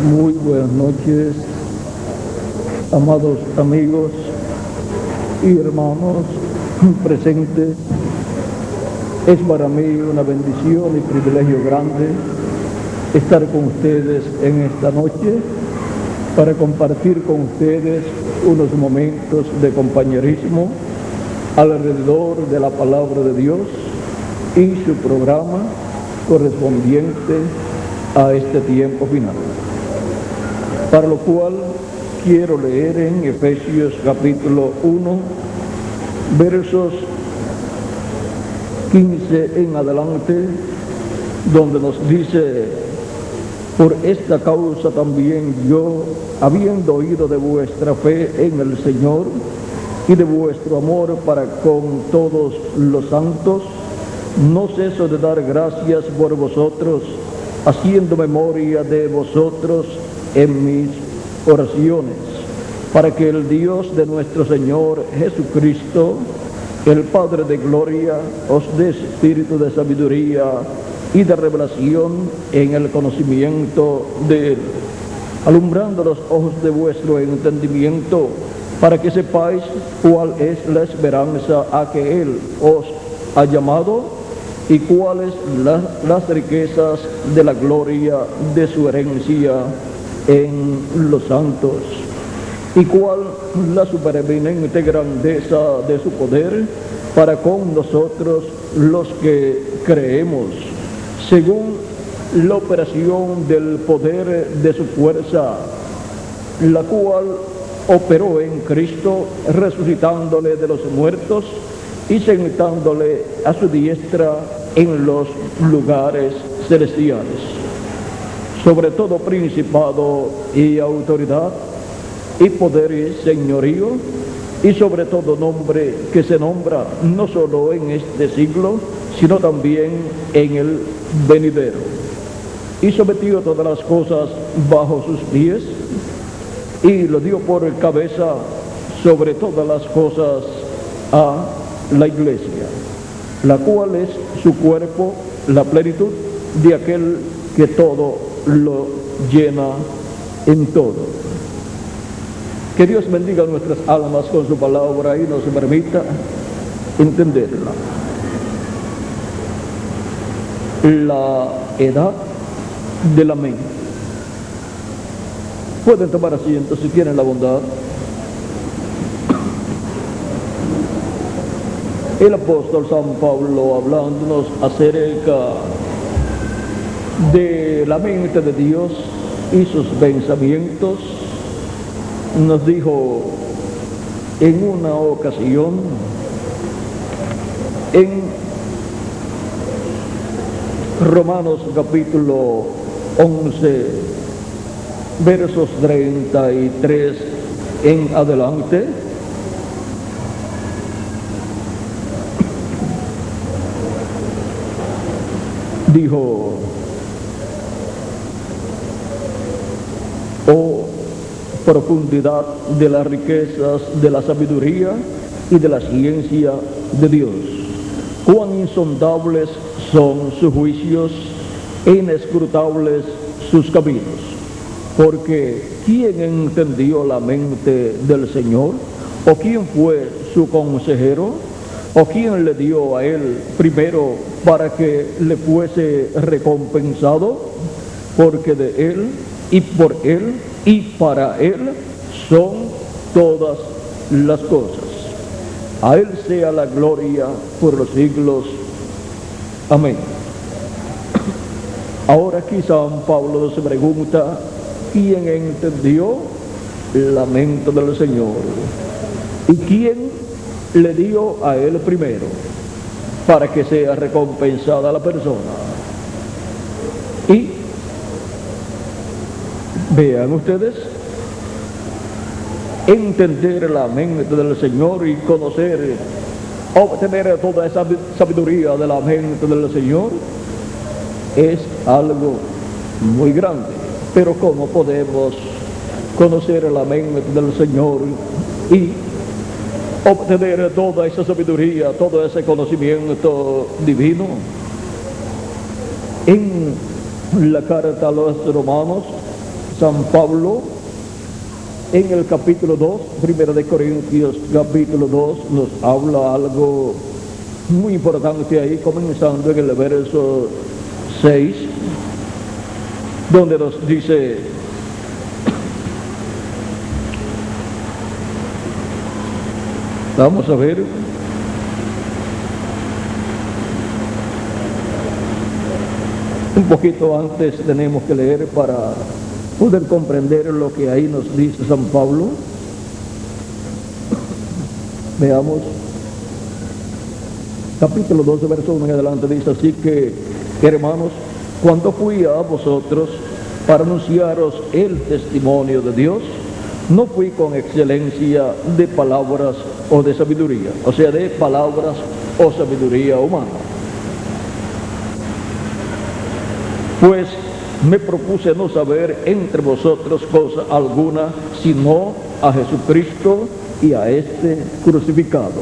Muy buenas noches, amados amigos y hermanos presentes. Es para mí una bendición y privilegio grande estar con ustedes en esta noche para compartir con ustedes unos momentos de compañerismo alrededor de la palabra de Dios y su programa correspondiente a este tiempo final. Para lo cual quiero leer en Efesios capítulo 1, versos 15 en adelante, donde nos dice: por esta causa también yo, habiendo oído de vuestra fe en el Señor y de vuestro amor para con todos los santos, no ceso de dar gracias por vosotros, haciendo memoria de vosotros en mis oraciones, para que el Dios de nuestro Señor Jesucristo, el Padre de gloria, os dé espíritu de sabiduría y de revelación en el conocimiento de Él, alumbrando los ojos de vuestro entendimiento, para que sepáis cuál es la esperanza a que Él os ha llamado y cuáles las riquezas de la gloria de su herencia en los santos, y cuál la supereminente grandeza de su poder para con nosotros los que creemos, según la operación del poder de su fuerza, la cual operó en Cristo, resucitándole de los muertos y sentándole a su diestra en los lugares celestiales, sobre todo principado y autoridad y poder y señorío, y sobre todo nombre que se nombra no solo en este siglo, sino también en el venidero, y sometió todas las cosas bajo sus pies, y lo dio por cabeza sobre todas las cosas a la Iglesia, la cual es su cuerpo, la plenitud de aquel que todo lo llena en todo. Que Dios bendiga nuestras almas con su palabra y nos permita entenderla. La edad de la mente. Pueden tomar asiento si tienen la bondad. El apóstol San Pablo, hablándonos acerca de la mente de Dios y sus pensamientos, nos dijo en una ocasión en Romanos capítulo 11, versos 33 en adelante: dijo: oh profundidad de las riquezas de la sabiduría y de la ciencia de Dios, cuán insondables son sus juicios e inescrutables sus caminos. Porque ¿quién entendió la mente del Señor? ¿O quién fue su consejero? ¿O quién le dio a él primero para que le fuese recompensado? Porque de él y por él y para él son todas las cosas. A él sea la gloria por los siglos. Amén. Ahora aquí San Pablo se pregunta: ¿quién entendió la mente del Señor? ¿Y quién le dio a él primero para que sea recompensada la persona? Y vean ustedes, entender la mente del Señor y conocer, obtener toda esa sabiduría de la mente del Señor es algo muy grande. Pero ¿cómo podemos conocer la mente del Señor y obtener toda esa sabiduría, todo ese conocimiento divino? En la carta a los Romanos, San Pablo en el capítulo 2, Primera de Corintios capítulo 2, nos habla algo muy importante ahí, comenzando en el verso 6, donde nos dice: vamos a ver, un poquito antes tenemos que leer para poder comprender lo que ahí nos dice San Pablo. Veamos, capítulo 12, verso 1 en adelante, dice así que: hermanos, cuando fui a vosotros para anunciaros el testimonio de Dios, no fui con excelencia de palabras o de sabiduría, o sea, de palabras o sabiduría humana, pues me propuse no saber entre vosotros cosa alguna, sino a Jesucristo y a este crucificado.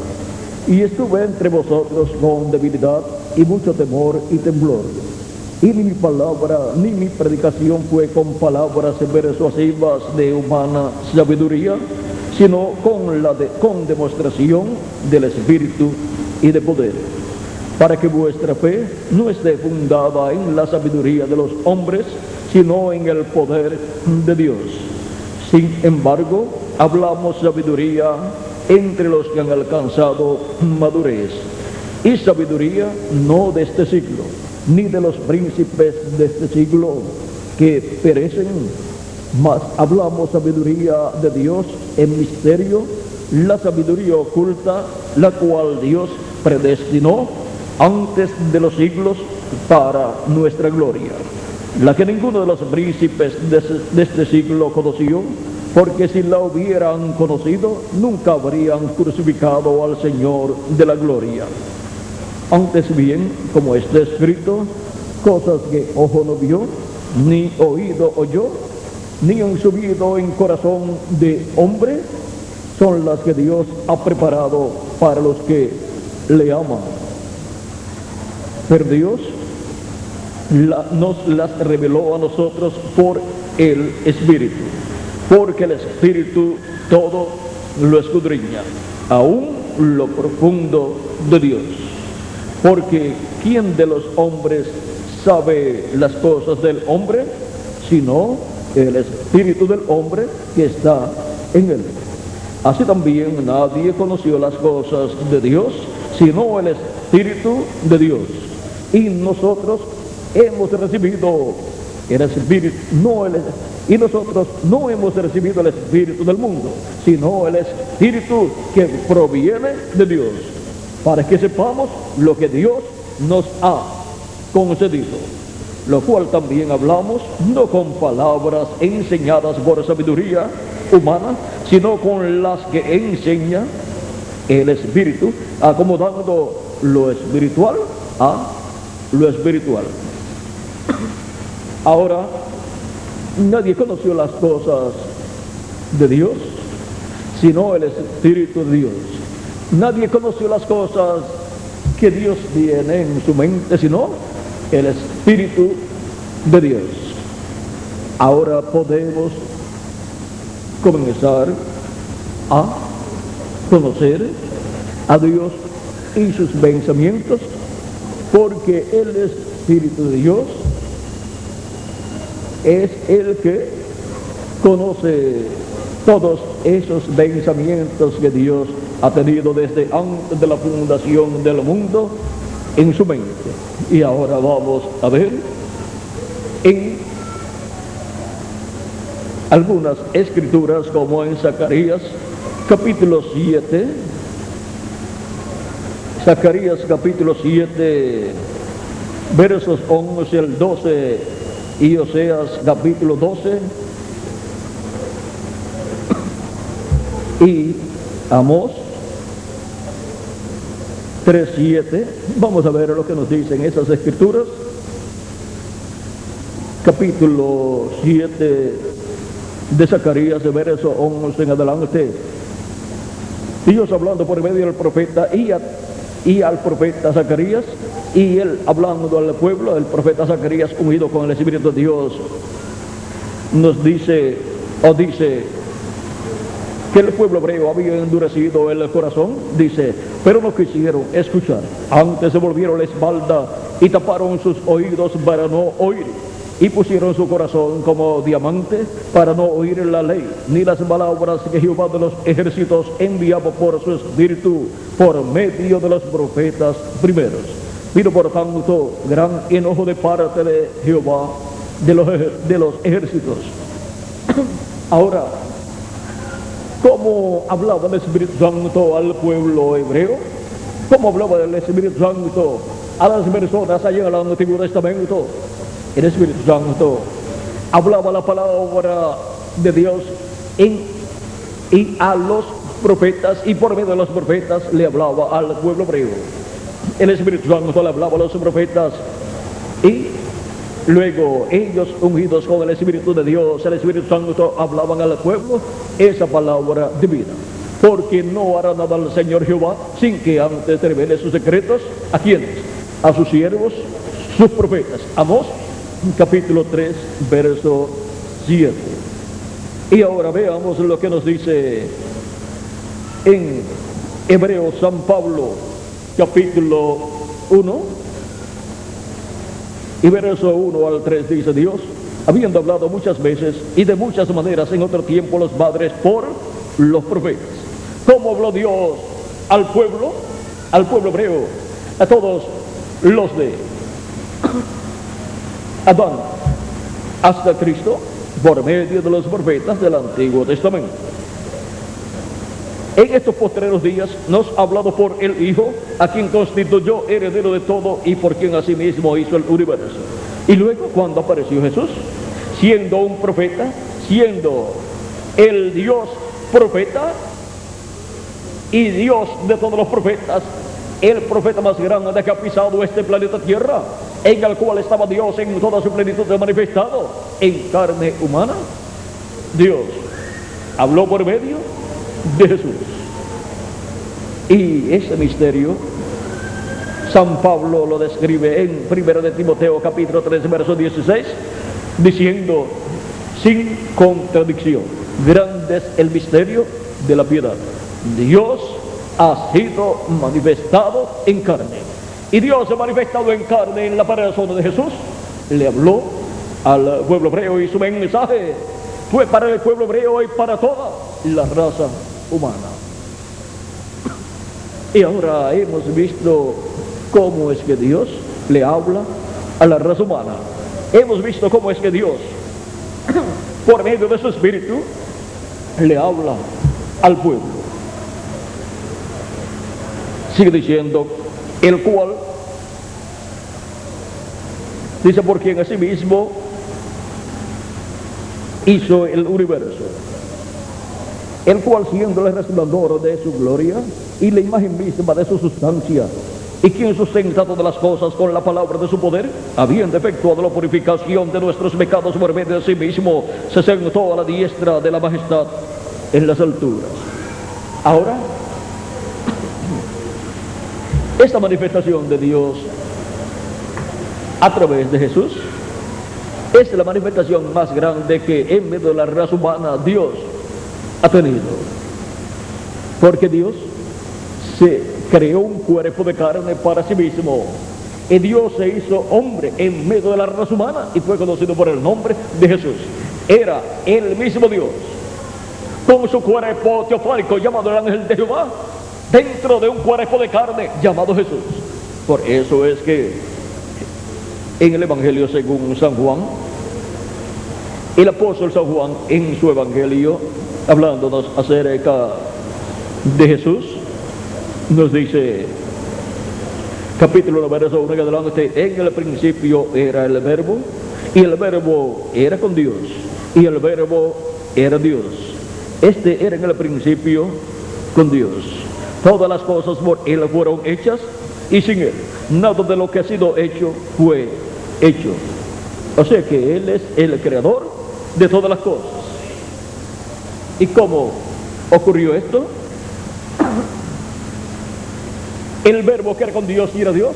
Y estuve entre vosotros con debilidad y mucho temor y temblor. Y ni mi palabra ni mi predicación fue con palabras persuasivas de humana sabiduría, sino con demostración del Espíritu y de poder, para que vuestra fe no esté fundada en la sabiduría de los hombres, sino en el poder de Dios. Sin embargo, hablamos sabiduría entre los que han alcanzado madurez, y sabiduría no de este siglo, ni de los príncipes de este siglo que perecen, mas hablamos sabiduría de Dios en misterio, la sabiduría oculta, la cual Dios predestinó antes de los siglos para nuestra gloria, la que ninguno de los príncipes de este siglo conoció, porque si la hubieran conocido, nunca habrían crucificado al Señor de la gloria. Antes bien, como está escrito, cosas que ojo no vio, ni oído oyó, ni han subido en corazón de hombre, son las que Dios ha preparado para los que le aman. Pero Dios nos las reveló a nosotros por el Espíritu, porque el Espíritu todo lo escudriña, aún lo profundo de Dios. Porque ¿quién de los hombres sabe las cosas del hombre, sino el Espíritu del hombre que está en él? Así también nadie conoció las cosas de Dios, sino el Espíritu de Dios. Y nosotros hemos recibido el Espíritu, y nosotros no hemos recibido el Espíritu del mundo, sino el Espíritu que proviene de Dios, para que sepamos lo que Dios nos ha concedido, lo cual también hablamos, no con palabras enseñadas por sabiduría humana, sino con las que enseña el Espíritu, acomodando lo espiritual a lo espiritual. Ahora, nadie conoció las cosas de Dios, sino el Espíritu de Dios. Nadie conoció las cosas que Dios tiene en su mente, sino el Espíritu de Dios. Ahora podemos comenzar a conocer a Dios y sus pensamientos, porque el Espíritu de Dios es el que conoce todos esos pensamientos que Dios ha tenido desde antes de la fundación del mundo en su mente. Y ahora vamos a ver en algunas escrituras, como en Zacarías capítulo 7, Zacarías capítulo 7, versos 11 al 12, y Oseas capítulo 12, y Amós 3:7. Vamos a ver lo que nos dicen esas escrituras. Capítulo 7 de Zacarías, de verso 11 en adelante. Dios hablando por medio del profeta y al profeta Zacarías, y él hablando al pueblo, el profeta Zacarías unido con el Espíritu de Dios. nos dice, o dice, que el pueblo hebreo había endurecido el corazón, dice, pero no quisieron escuchar, antes se volvieron la espalda y taparon sus oídos para no oír, y pusieron su corazón como diamante para no oír la ley, ni las palabras que Jehová de los ejércitos enviaba por su espíritu, por medio de los profetas primeros. Vino por tanto gran enojo de parte de Jehová de los ejércitos. Ahora, ¿cómo hablaba el Espíritu Santo al pueblo hebreo? ¿Cómo hablaba el Espíritu Santo a las personas allá en el Antiguo Testamento? El Espíritu Santo hablaba la palabra de Dios y a los profetas, y por medio de los profetas le hablaba al pueblo hebreo. El Espíritu Santo le hablaba a los profetas, y luego ellos, ungidos con el Espíritu de Dios, el Espíritu Santo, hablaban al pueblo esa palabra divina. Porque no hará nada al Señor Jehová sin que antes revele sus secretos. ¿A quiénes? A sus siervos, sus profetas. Amós, capítulo 3, verso 7. Y ahora veamos lo que nos dice en Hebreos San Pablo, capítulo 1. Y verso 1 al 3 dice: Dios, habiendo hablado muchas veces y de muchas maneras en otro tiempo los padres por los profetas. ¿Cómo habló Dios al pueblo hebreo? A todos los de Adán hasta Cristo, por medio de los profetas del Antiguo Testamento. En estos postreros días nos ha hablado por el Hijo, a quien constituyó heredero de todo y por quien asimismo hizo el universo. Y luego, cuando apareció Jesús, siendo un profeta, siendo el Dios profeta y Dios de todos los profetas, el profeta más grande que ha pisado este planeta Tierra, en el cual estaba Dios en toda su plenitud manifestado en carne humana, Dios habló por medio de Jesús. Y ese misterio San Pablo lo describe en 1 de Timoteo capítulo 3 verso 16, diciendo sin contradicción: grande es el misterio de la piedad. Dios ha sido manifestado en carne, y Dios se ha manifestado en carne en la persona de Jesús. Le habló al pueblo hebreo, y su mensaje fue para el pueblo hebreo y para toda la raza humana. Y ahora hemos visto cómo es que Dios le habla a la raza humana. Hemos visto cómo es que Dios, por medio de su Espíritu, le habla al pueblo. Sigue diciendo, el cual dice: por quien asimismo hizo el universo, el cual siendo el resplandor de su gloria y la imagen misma de su sustancia, y quien sustenta todas las cosas con la palabra de su poder, habiendo efectuado la purificación de nuestros pecados por medio de sí mismo, se sentó a la diestra de la majestad en las alturas. Ahora, esta manifestación de Dios a través de Jesús es la manifestación más grande que en medio de la raza humana Dios ha tenido, porque Dios se creó un cuerpo de carne para sí mismo, y Dios se hizo hombre en medio de la raza humana y fue conocido por el nombre de Jesús. Era el mismo Dios con su cuerpo teofánico llamado el ángel de Jehová, dentro de un cuerpo de carne llamado Jesús. Por eso es que en el Evangelio según San Juan, el apóstol San Juan en su Evangelio, hablándonos acerca de Jesús, nos dice, capítulo 9, verso 1 en adelante: en el principio era el Verbo, y el Verbo era con Dios, y el Verbo era Dios. Este era en el principio con Dios. Todas las cosas por Él fueron hechas, y sin Él nada de lo que ha sido hecho fue hecho. O sea que Él es el creador de todas las cosas. ¿Y cómo ocurrió esto? El Verbo que era con Dios y era Dios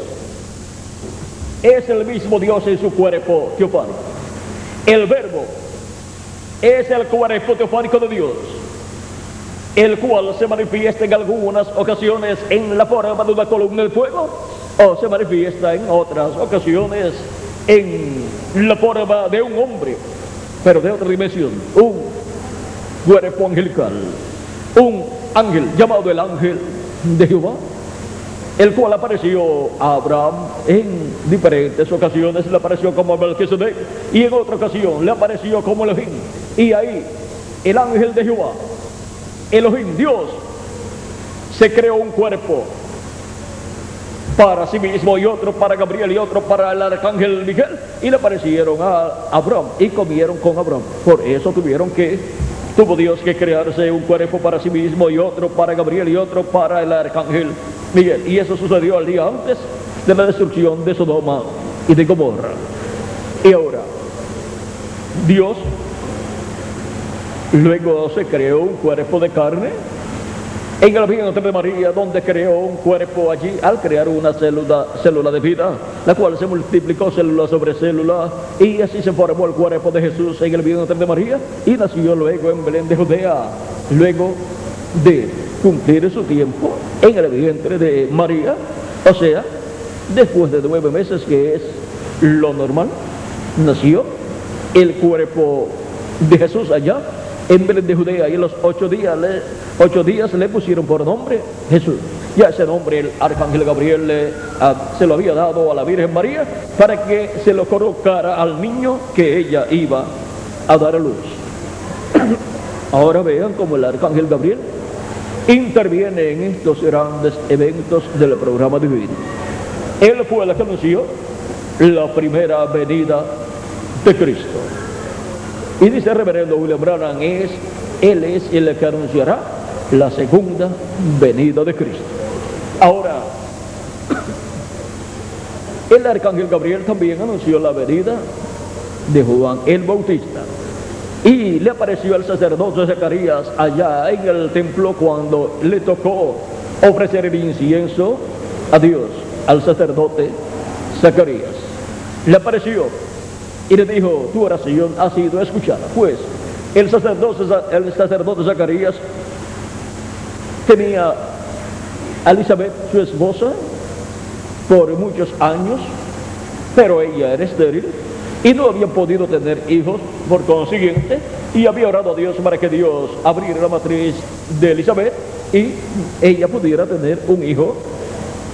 es el mismo Dios en su cuerpo teofánico. El Verbo es el cuerpo teofánico de Dios, el cual se manifiesta en algunas ocasiones en la forma de una columna de fuego, o se manifiesta en otras ocasiones en la forma de un hombre, pero de otra dimensión, un cuerpo angelical, un ángel llamado el ángel de Jehová, el cual apareció a Abraham en diferentes ocasiones. Le apareció como Melquisedec, y en otra ocasión le apareció como Elohim. Y ahí el ángel de Jehová, Elohim, Dios, se creó un cuerpo para sí mismo, y otro para Gabriel, y otro para el arcángel Miguel, y le aparecieron a Abraham y comieron con Abraham. Por eso tuvo Dios que crearse un cuerpo para sí mismo, y otro para Gabriel, y otro para el arcángel Miguel. Y eso sucedió al día antes de la destrucción de Sodoma y de Gomorra. Y ahora Dios luego se creó un cuerpo de carne en el vientre de María, donde creó un cuerpo allí al crear una célula de vida, la cual se multiplicó célula sobre célula, y así se formó el cuerpo de Jesús en el vientre de María, y nació luego en Belén de Judea, luego de cumplir su tiempo en el vientre de María, o sea, después de 9 meses, que es lo normal, nació el cuerpo de Jesús allá en Belén de Judea, y en los 8 días le pusieron por nombre Jesús. Ya ese nombre el arcángel Gabriel se lo había dado a la Virgen María para que se lo colocara al niño que ella iba a dar a luz. Ahora vean cómo el arcángel Gabriel interviene en estos grandes eventos del programa divino. Él fue el que anunció la primera venida de Cristo. Y dice el reverendo William Branham, él es el que anunciará la segunda venida de Cristo. Ahora, el arcángel Gabriel también anunció la venida de Juan el Bautista, y le apareció al sacerdote Zacarías allá en el templo cuando le tocó ofrecer el incienso a Dios, al sacerdote Zacarías. Le apareció y le dijo: tu oración ha sido escuchada. Pues el sacerdote Zacarías tenía a Elizabeth, su esposa, por muchos años, pero ella era estéril y no había podido tener hijos, por consiguiente, y había orado a Dios para que Dios abriera la matriz de Elizabeth y ella pudiera tener un hijo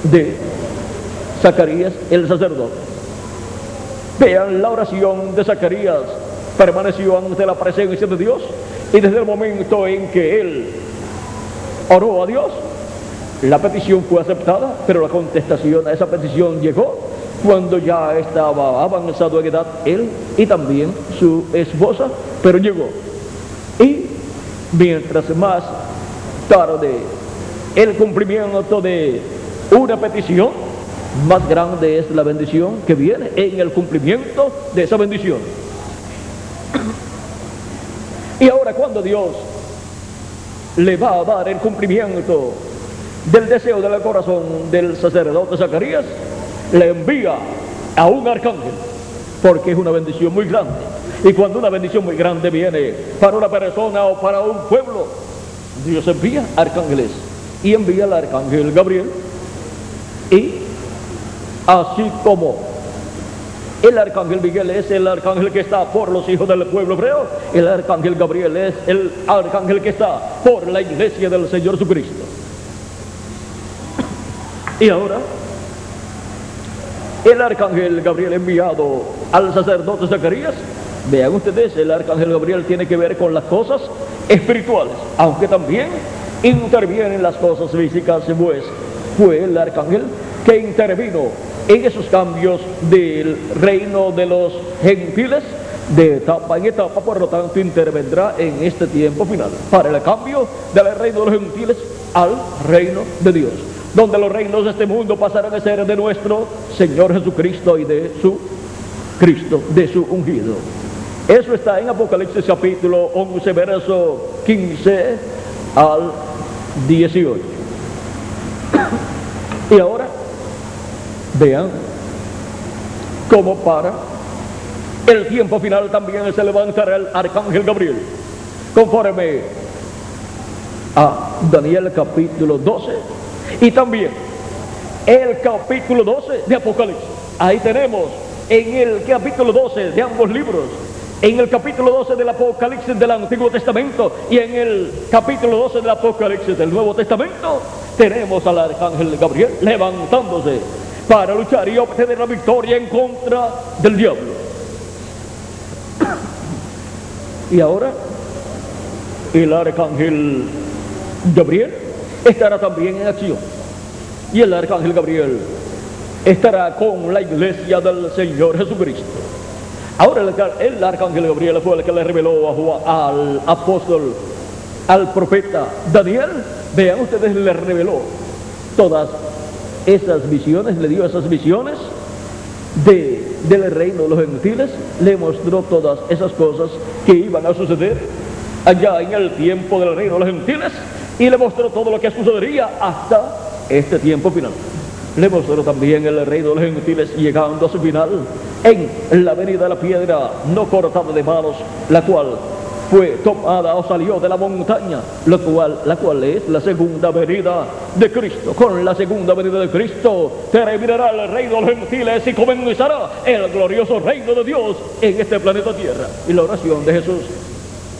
de Zacarías el sacerdote. Vean, la oración de Zacarías permaneció ante la presencia de Dios, y desde el momento en que él oró a Dios, la petición fue aceptada, pero la contestación a esa petición llegó cuando ya estaba avanzado en edad él y también su esposa, pero llegó. Y mientras más tarde el cumplimiento de una petición, más grande es la bendición que viene en el cumplimiento de esa bendición. Y ahora, cuando Dios le va a dar el cumplimiento del deseo del corazón del sacerdote Zacarías, le envía a un arcángel, porque es una bendición muy grande. Y cuando una bendición muy grande viene para una persona o para un pueblo, Dios envía arcángeles, y envía al arcángel Gabriel. Y así como el arcángel Miguel es el arcángel que está por los hijos del pueblo hebreo, el arcángel Gabriel es el arcángel que está por la iglesia del Señor Jesucristo. Y ahora, el arcángel Gabriel enviado al sacerdote Zacarías, vean ustedes, el arcángel Gabriel tiene que ver con las cosas espirituales, aunque también interviene en las cosas físicas, pues fue el arcángel que intervino en esos cambios del reino de los gentiles de etapa en etapa. Por lo tanto, intervendrá en este tiempo final para el cambio del reino de los gentiles al reino de Dios, donde los reinos de este mundo pasarán a ser de nuestro Señor Jesucristo y de su Cristo, de su ungido. Eso está en Apocalipsis capítulo 11, verso 15 al 18. Y ahora vean cómo para el tiempo final también se levantará el arcángel Gabriel, conforme a Daniel capítulo 12 y también el capítulo 12 de Apocalipsis. Ahí tenemos en el capítulo 12 de ambos libros, en el capítulo 12 del Apocalipsis del Antiguo Testamento y en el capítulo 12 del Apocalipsis del Nuevo Testamento, tenemos al arcángel Gabriel levantándose para luchar y obtener la victoria en contra del diablo. Y ahora el arcángel Gabriel estará también en acción, y el arcángel Gabriel estará con la iglesia del Señor Jesucristo. Ahora el arcángel Gabriel fue el que le reveló al apóstol, al profeta Daniel. Vean ustedes, le reveló todas esas visiones, le dio esas visiones del reino de los gentiles, le mostró todas esas cosas que iban a suceder allá en el tiempo del reino de los gentiles, y le mostró todo lo que sucedería hasta este tiempo final. Le mostró también el reino de los gentiles llegando a su final en la venida de la piedra no cortada de manos, la cual fue tomada o salió de la montaña, la cual es la segunda venida de Cristo. Con la segunda venida de Cristo terminará el reino de los gentiles y comenzará el glorioso reino de Dios en este planeta Tierra. Y la oración de Jesús,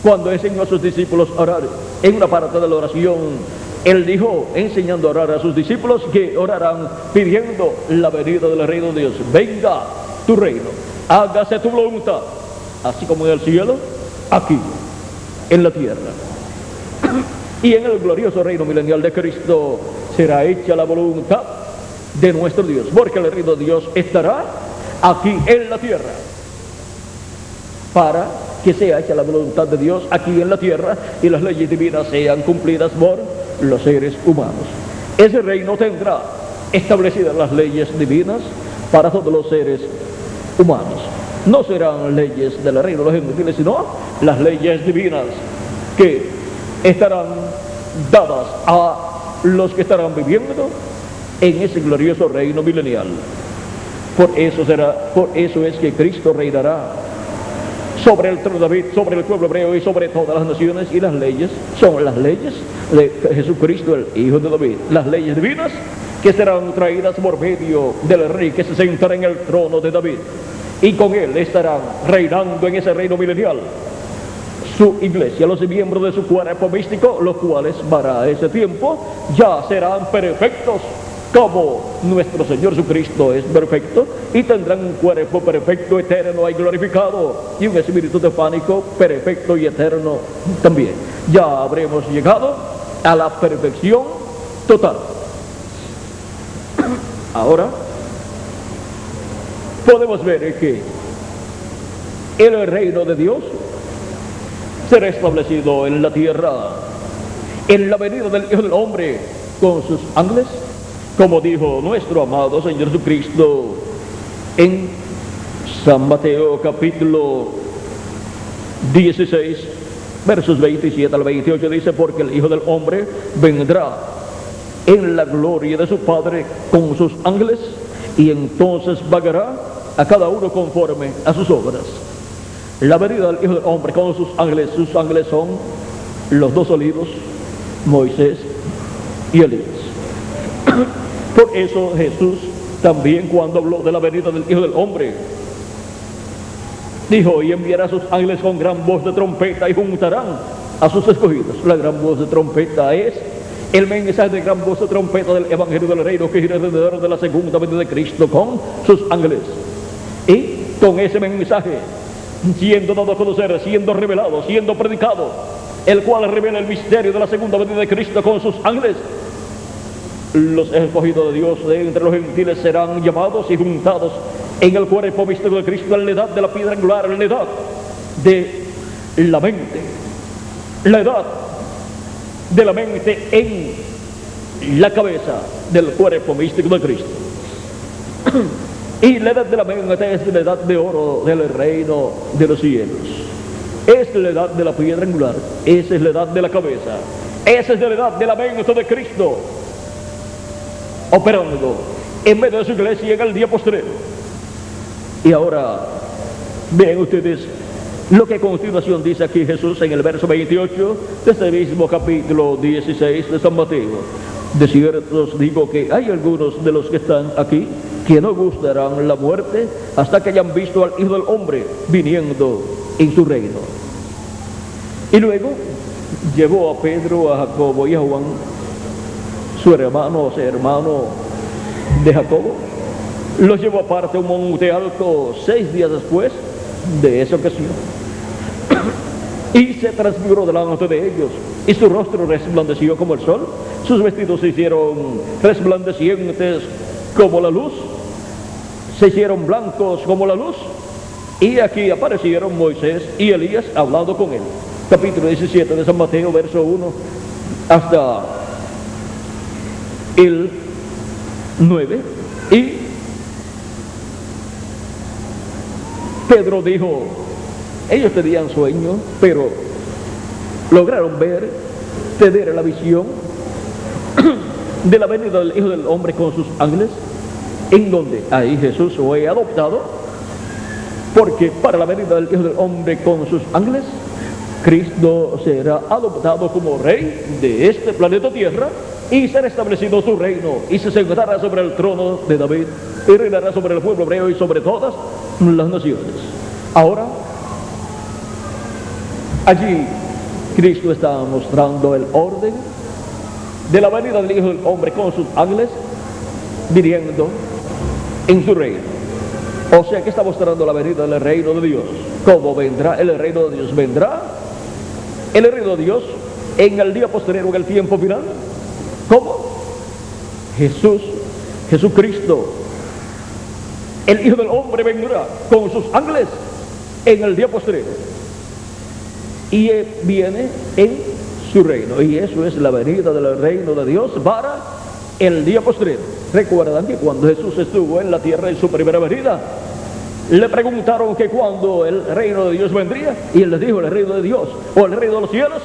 cuando enseñó a sus discípulos a orar, en una parte de la oración Él dijo, enseñando a orar a sus discípulos, que orarán pidiendo la venida del reino de Dios. Venga tu reino, hágase tu voluntad, así como en el cielo, aquí, en la tierra. Y en el glorioso reino milenial de Cristo será hecha la voluntad de nuestro Dios, porque el reino de Dios estará aquí en la tierra, para que sea hecha la voluntad de Dios aquí en la tierra y las leyes divinas sean cumplidas por los seres humanos. Ese reino tendrá establecidas las leyes divinas para todos los seres humanos. No serán leyes del reino de los gentiles, sino las leyes divinas que estarán dadas a los que estarán viviendo en ese glorioso reino milenial. Por eso es que Cristo reinará sobre el trono de David, sobre el pueblo hebreo y sobre todas las naciones, y las leyes son las leyes de Jesucristo, el Hijo de David, las leyes divinas que serán traídas por medio del rey que se sentará en el trono de David, y con él estarán reinando en ese reino milenial su iglesia, los miembros de su cuerpo místico, los cuales para ese tiempo ya serán perfectos como nuestro Señor Jesucristo es perfecto, y tendrán un cuerpo perfecto, eterno y glorificado, y un espíritu teofánico perfecto y eterno también. Ya habremos llegado a la perfección total. Ahora podemos ver que el reino de Dios será establecido en la tierra en la venida del Hijo del Hombre con sus ángeles, como dijo nuestro amado Señor Jesucristo en San Mateo capítulo 16 versos 27 al 28, dice: porque el Hijo del Hombre vendrá en la gloria de su Padre con sus ángeles, y entonces pagará a cada uno conforme a sus obras. La venida del Hijo del Hombre con sus ángeles son los dos olivos, Moisés y Elías. Por eso Jesús también, cuando habló de la venida del Hijo del Hombre, dijo: y enviará a sus ángeles con gran voz de trompeta y juntarán a sus escogidos. La gran voz de trompeta es el mensaje de gran voz de trompeta del Evangelio del Reino, que gira alrededor de la segunda venida de Cristo con sus ángeles. Y con ese mensaje siendo dado a conocer, siendo revelado, siendo predicado, el cual revela el misterio de la segunda venida de Cristo con sus ángeles, los escogidos de Dios de entre los gentiles serán llamados y juntados en el cuerpo místico de Cristo, en la edad de la piedra angular, en la edad de la mente, la edad de la mente en la cabeza del cuerpo místico de Cristo. Y la edad de la mente es la edad de oro del reino de los cielos. Es la edad de la piedra angular, esa es la edad de la cabeza, esa es la edad de la mente de Cristo, operando en medio de su iglesia en el día postrero. Y ahora Vean ustedes lo que a continuación dice aquí Jesús en el verso 28 de este mismo capítulo 16 de San Mateo. De cierto os digo que hay algunos de los que están aquí que no gustarán la muerte hasta que hayan visto al Hijo del Hombre viniendo en su reino. Y luego llevó a Pedro, a Jacobo y a Juan, su hermano, o sea, hermano de Jacobo. Los llevó aparte a un monte alto 6 días después de esa ocasión. Y se transfiguró delante de ellos, y su rostro resplandeció como el sol, sus vestidos se hicieron resplandecientes como la luz, se hicieron blancos como la luz, y aquí aparecieron Moisés y Elías hablando con él. Capítulo 17 de San Mateo, verso 1 hasta el 9. Y Pedro dijo, ellos tenían sueño, pero lograron tener la visión de la venida del Hijo del Hombre con sus ángeles, en donde ahí Jesús fue adoptado, porque para la venida del Hijo del Hombre con sus ángeles, Cristo será adoptado como rey de este planeta Tierra, y será establecido su reino, y se sentará sobre el trono de David, y reinará sobre el pueblo hebreo y sobre todas las naciones. Ahora, allí Cristo está mostrando el orden de la venida del Hijo del Hombre con sus ángeles, viniendo en su reino. O sea que está mostrando la venida del reino de Dios. ¿Cómo vendrá el reino de Dios? Vendrá el reino de Dios en el día posterior, en el tiempo final. ¿Cómo? Jesucristo, el Hijo del Hombre, vendrá con sus ángeles en el día posterior, y viene en su reino, y eso es la venida del reino de Dios para el día posterior. Recuerdan que cuando Jesús estuvo en la tierra en su primera venida, le preguntaron que cuando el reino de Dios vendría, y él les dijo, el reino de Dios, o el reino de los cielos,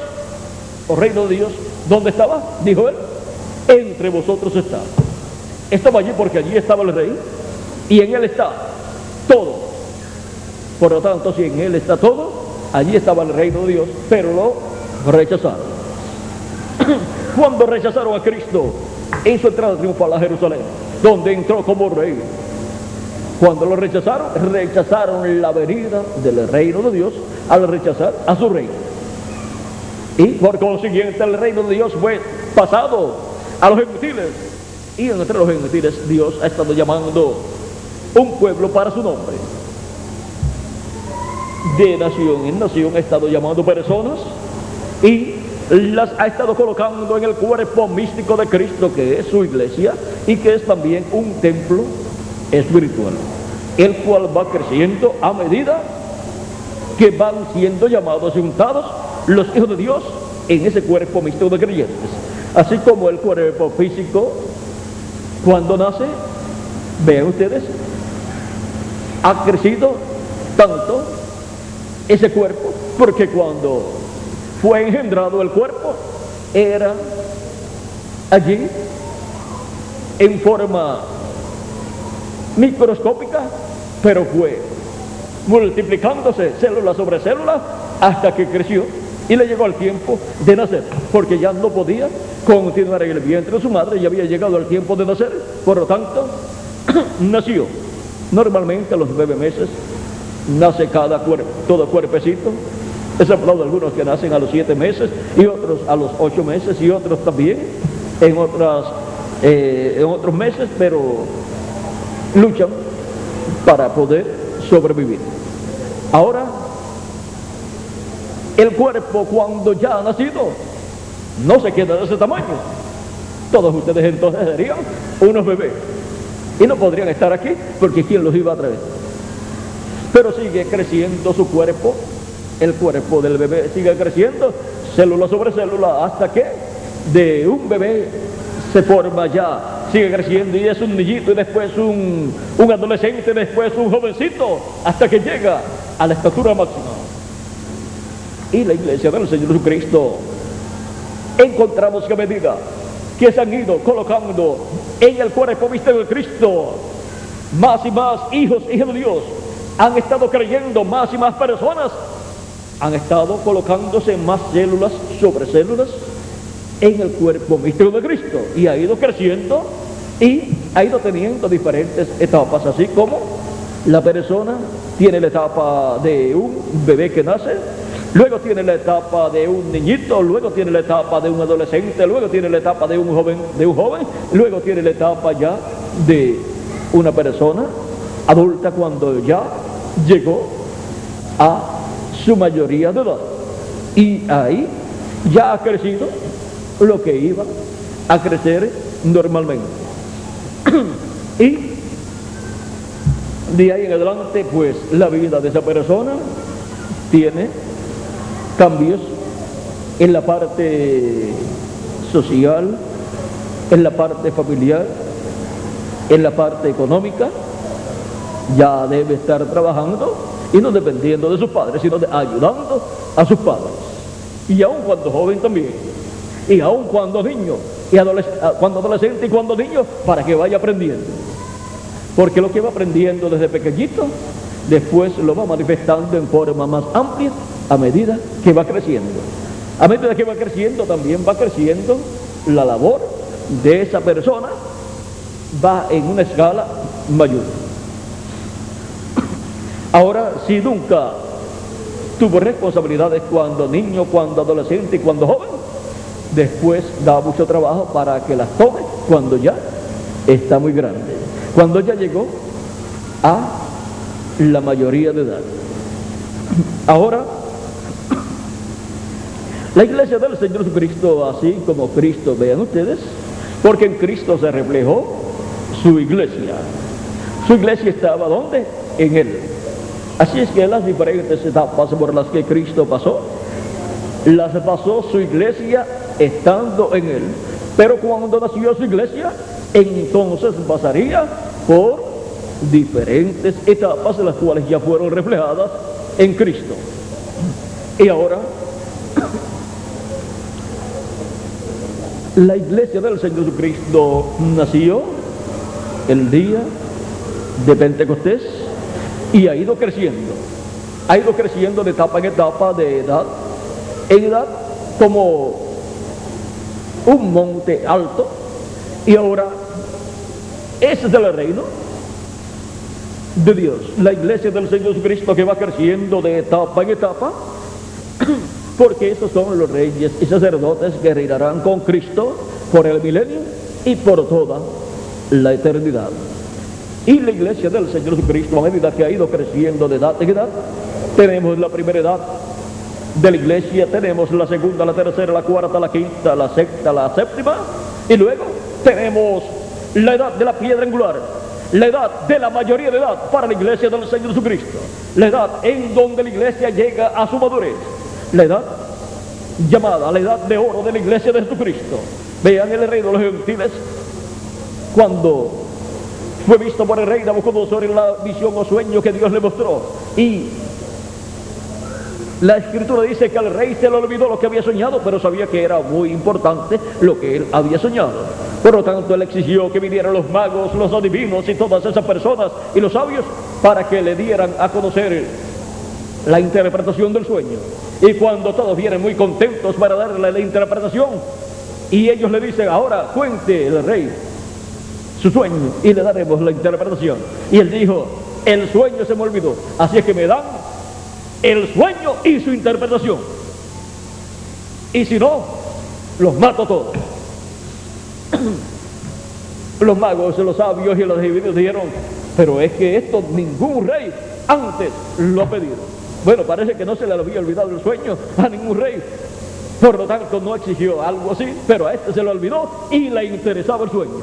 o reino de Dios, ¿dónde estaba? Dijo él, entre vosotros está. Estaba allí porque allí estaba el rey, y en él está todo. Por lo tanto, si en él está todo, allí estaba el reino de Dios, pero lo rechazaron. Cuando rechazaron a Cristo en su entrada triunfal a Jerusalén, donde entró como rey, cuando lo rechazaron la venida del reino de Dios al rechazar a su reino. Y por consiguiente el reino de Dios fue pasado a los gentiles, y entre los gentiles Dios ha estado llamando un pueblo para su nombre. De nación en nación ha estado llamando personas, y las ha estado colocando en el cuerpo místico de Cristo, que es su iglesia, y que es también un templo espiritual, el cual va creciendo a medida que van siendo llamados y untados los hijos de Dios en ese cuerpo místico de creyentes. Así como el cuerpo físico, cuando nace, vean ustedes, ha crecido tanto ese cuerpo, porque cuando fue engendrado el cuerpo, era allí en forma microscópica, pero fue multiplicándose célula sobre célula hasta que creció y le llegó el tiempo de nacer, porque ya no podía continuar en el vientre de su madre, ya había llegado el tiempo de nacer. Por lo tanto, nació. Normalmente a los 9 meses nace cada cuerpo, todo cuerpecito, excepto algunos que nacen a los 7 meses, y otros a los 8 meses, y otros también en otros meses, pero luchan para poder sobrevivir. Ahora, el cuerpo, cuando ya ha nacido, no se queda de ese tamaño. Todos ustedes entonces serían unos bebés y no podrían estar aquí, porque ¿quién los iba a traer? Pero sigue creciendo su cuerpo, el cuerpo del bebé sigue creciendo, célula sobre célula, hasta que de un bebé se forma ya, sigue creciendo, y es un niñito, y después un adolescente, después un jovencito, hasta que llega a la estatura máxima. Y la iglesia del Señor Jesucristo, encontramos que a medida que se han ido colocando en el cuerpo místico de Cristo más y más hijos de Dios, han estado creyendo más y más personas, han estado colocándose más células sobre células en el cuerpo místico de Cristo, y ha ido creciendo y ha ido teniendo diferentes etapas, así como la persona tiene la etapa de un bebé que nace, luego tiene la etapa de un niñito, luego tiene la etapa de un adolescente, luego tiene la etapa de un joven, luego tiene la etapa ya de una persona adulta cuando ya llegó a su mayoría de edad, y ahí ya ha crecido lo que iba a crecer normalmente. Y de ahí en adelante, pues la vida de esa persona tiene cambios en la parte social, en la parte familiar, en la parte económica. Ya debe estar trabajando y no dependiendo de sus padres, sino ayudando a sus padres. Y aun cuando joven también, y aun cuando niño, y cuando adolescente y cuando niño, para que vaya aprendiendo. Porque lo que va aprendiendo desde pequeñito, después lo va manifestando en forma más amplia a medida que va creciendo. A medida que va creciendo, también va creciendo la labor de esa persona, va en una escala mayor. Ahora, si nunca tuvo responsabilidades cuando niño, cuando adolescente y cuando joven, después da mucho trabajo para que las tome cuando ya está muy grande, cuando ya llegó a la mayoría de edad. Ahora, la iglesia del Señor Jesucristo, así como Cristo, vean ustedes, porque en Cristo se reflejó su iglesia. Su iglesia estaba ¿dónde? En Él. Así es que las diferentes etapas por las que Cristo pasó, las pasó su iglesia estando en Él. Pero cuando nació su iglesia, entonces pasaría por diferentes etapas, las cuales ya fueron reflejadas en Cristo. Y ahora, la iglesia del Señor Jesucristo nació el día de Pentecostés y ha ido creciendo de etapa en etapa, de edad en edad, como un monte alto. Y ahora ese es el reino de Dios, la iglesia del Señor Jesucristo, que va creciendo de etapa en etapa, porque estos son los reyes y sacerdotes que reinarán con Cristo por el milenio y por toda la eternidad. Y la iglesia del Señor Jesucristo, a medida que ha ido creciendo de edad en edad, tenemos la primera edad de la iglesia, tenemos la segunda, la tercera, la cuarta, la quinta, la sexta, la séptima, y luego tenemos la edad de la piedra angular, la edad de la mayoría de edad para la iglesia del Señor Jesucristo, la edad en donde la iglesia llega a su madurez, la edad llamada la edad de oro de la iglesia de Jesucristo. Vean el reino de los gentiles, cuando fue visto por el rey Nabucodonosor en la visión o sueño que Dios le mostró, y la escritura dice que al rey se le olvidó lo que había soñado, pero sabía que era muy importante lo que él había soñado. Por lo tanto, él exigió que vinieran los magos, los adivinos y todas esas personas y los sabios para que le dieran a conocer la interpretación del sueño. Y cuando todos vienen muy contentos para darle la interpretación, y ellos le dicen: ahora cuente el rey su sueño y le daremos la interpretación. Y él dijo: el sueño se me olvidó, así es que me dan el sueño y su interpretación, y si no, los mato todos. Los magos, los sabios y los adivinos dijeron: pero es que esto ningún rey antes lo ha pedido. Bueno, parece que no se le había olvidado el sueño a ningún rey, por lo tanto no exigió algo así, pero a este se le olvidó y le interesaba el sueño,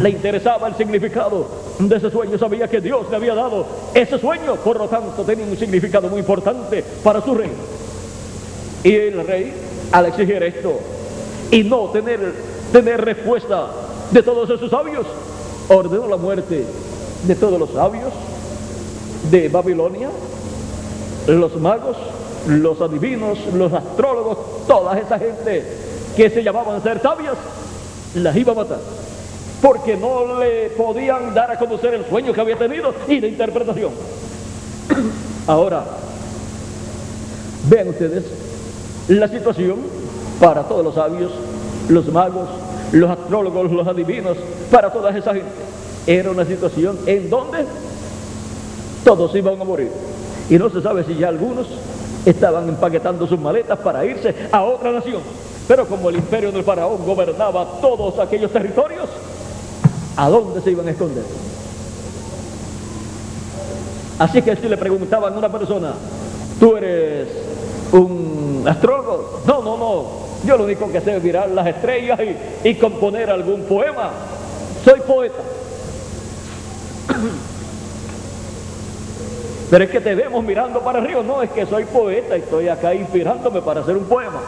le interesaba el significado de ese sueño. Sabía que Dios le había dado ese sueño, por lo tanto tenía un significado muy importante para su reino. Y el rey, al exigir esto y no tener respuesta de todos esos sabios, ordenó la muerte de todos los sabios de Babilonia, los magos, los adivinos, los astrólogos, toda esa gente que se llamaban ser sabias, las iba a matar, porque no le podían dar a conocer el sueño que había tenido y la interpretación. Ahora, vean ustedes la situación para todos los sabios, los magos, los astrólogos, los adivinos, para toda esa gente. Era una situación en donde todos iban a morir. Y no se sabe si ya algunos estaban empaquetando sus maletas para irse a otra nación. Pero como el imperio del faraón gobernaba todos aquellos territorios, ¿a dónde se iban a esconder? Así que si le preguntaban a una persona, ¿tú eres un astrólogo? No, yo lo único que sé es mirar las estrellas y componer algún poema. Soy poeta. Pero es que te vemos mirando para arriba. No, es que soy poeta y estoy acá inspirándome para hacer un poema.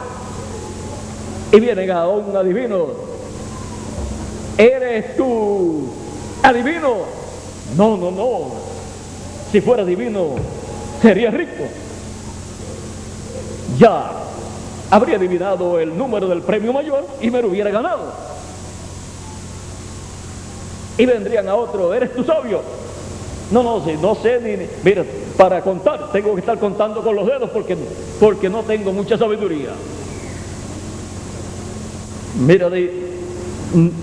Y vienen a un adivino. ¿Eres tú adivino? No. Si fuera adivino, sería rico. Ya habría adivinado el número del premio mayor y me lo hubiera ganado. Y vendrían a otro, ¿eres tú sabio? No sé ni... Mira, para contar, tengo que estar contando con los dedos porque no tengo mucha sabiduría. Mira,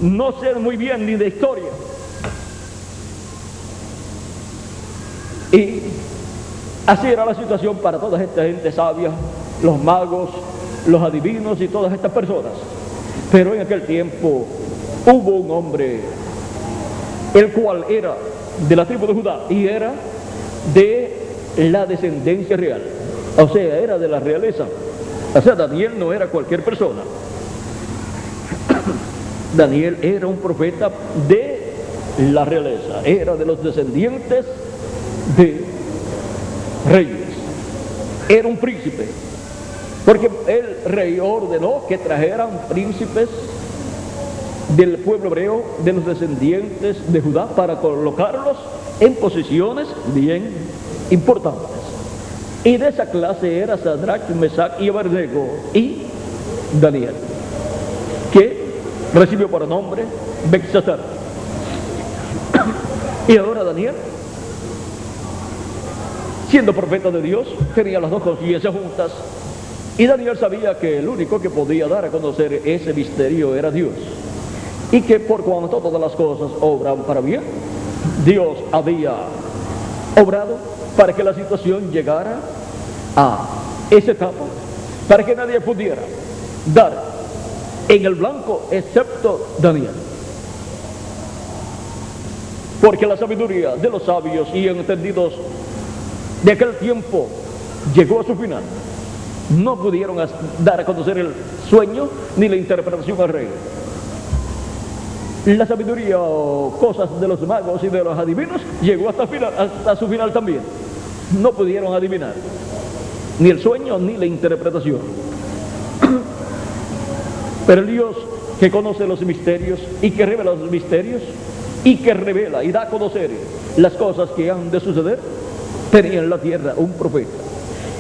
no sé muy bien ni de historia. Y así era la situación para toda esta gente sabia, los magos, los adivinos y todas estas personas. Pero en aquel tiempo hubo un hombre, el cual era de la tribu de Judá y era de la descendencia real, o sea, era de la realeza. O sea, Daniel no era cualquier persona. Daniel era un profeta de la realeza, era de los descendientes de reyes, era un príncipe, porque el rey ordenó que trajeran príncipes del pueblo hebreo, de los descendientes de Judá, para colocarlos en posiciones bien importantes. Y de esa clase era Sadrach, Mesach y Abednego y Daniel, que recibió por nombre Belsasar. Y ahora Daniel, siendo profeta de Dios, tenía las dos conciencias juntas, y Daniel sabía que el único que podía dar a conocer ese misterio era Dios, y que por cuanto todas las cosas obran para bien, Dios había obrado para que la situación llegara a esa etapa, para que nadie pudiera dar en el blanco excepto Daniel. Porque la sabiduría de los sabios y entendidos de aquel tiempo llegó a su final. No pudieron dar a conocer el sueño ni la interpretación al rey. La sabiduría o cosas de los magos y de los adivinos llegó hasta su final también. No pudieron adivinar ni el sueño ni la interpretación. Pero el Dios que conoce los misterios y que revela los misterios y que revela y da a conocer las cosas que han de suceder, tenía en la tierra un profeta.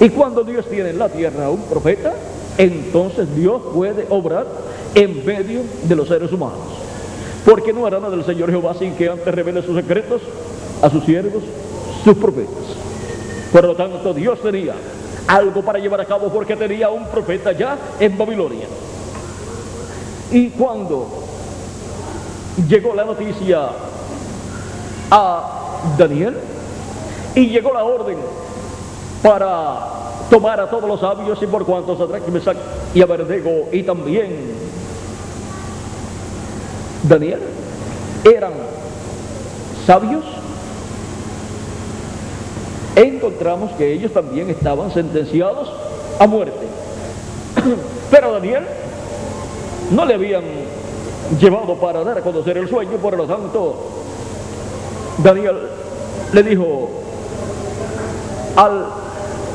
Y cuando Dios tiene en la tierra un profeta, entonces Dios puede obrar en medio de los seres humanos. Porque no hará nada del Señor Jehová sin que antes revele sus secretos a sus siervos, sus profetas. Por lo tanto, Dios tenía algo para llevar a cabo, porque tenía un profeta ya en Babilonia. Y cuando llegó la noticia a Daniel y llegó la orden para tomar a todos los sabios, y por cuanto Sadrach, Mesach y Abednego y también Daniel eran sabios, encontramos que ellos también estaban sentenciados a muerte. Pero a Daniel no le habían llevado para dar a conocer el sueño. Por lo tanto, Daniel le dijo al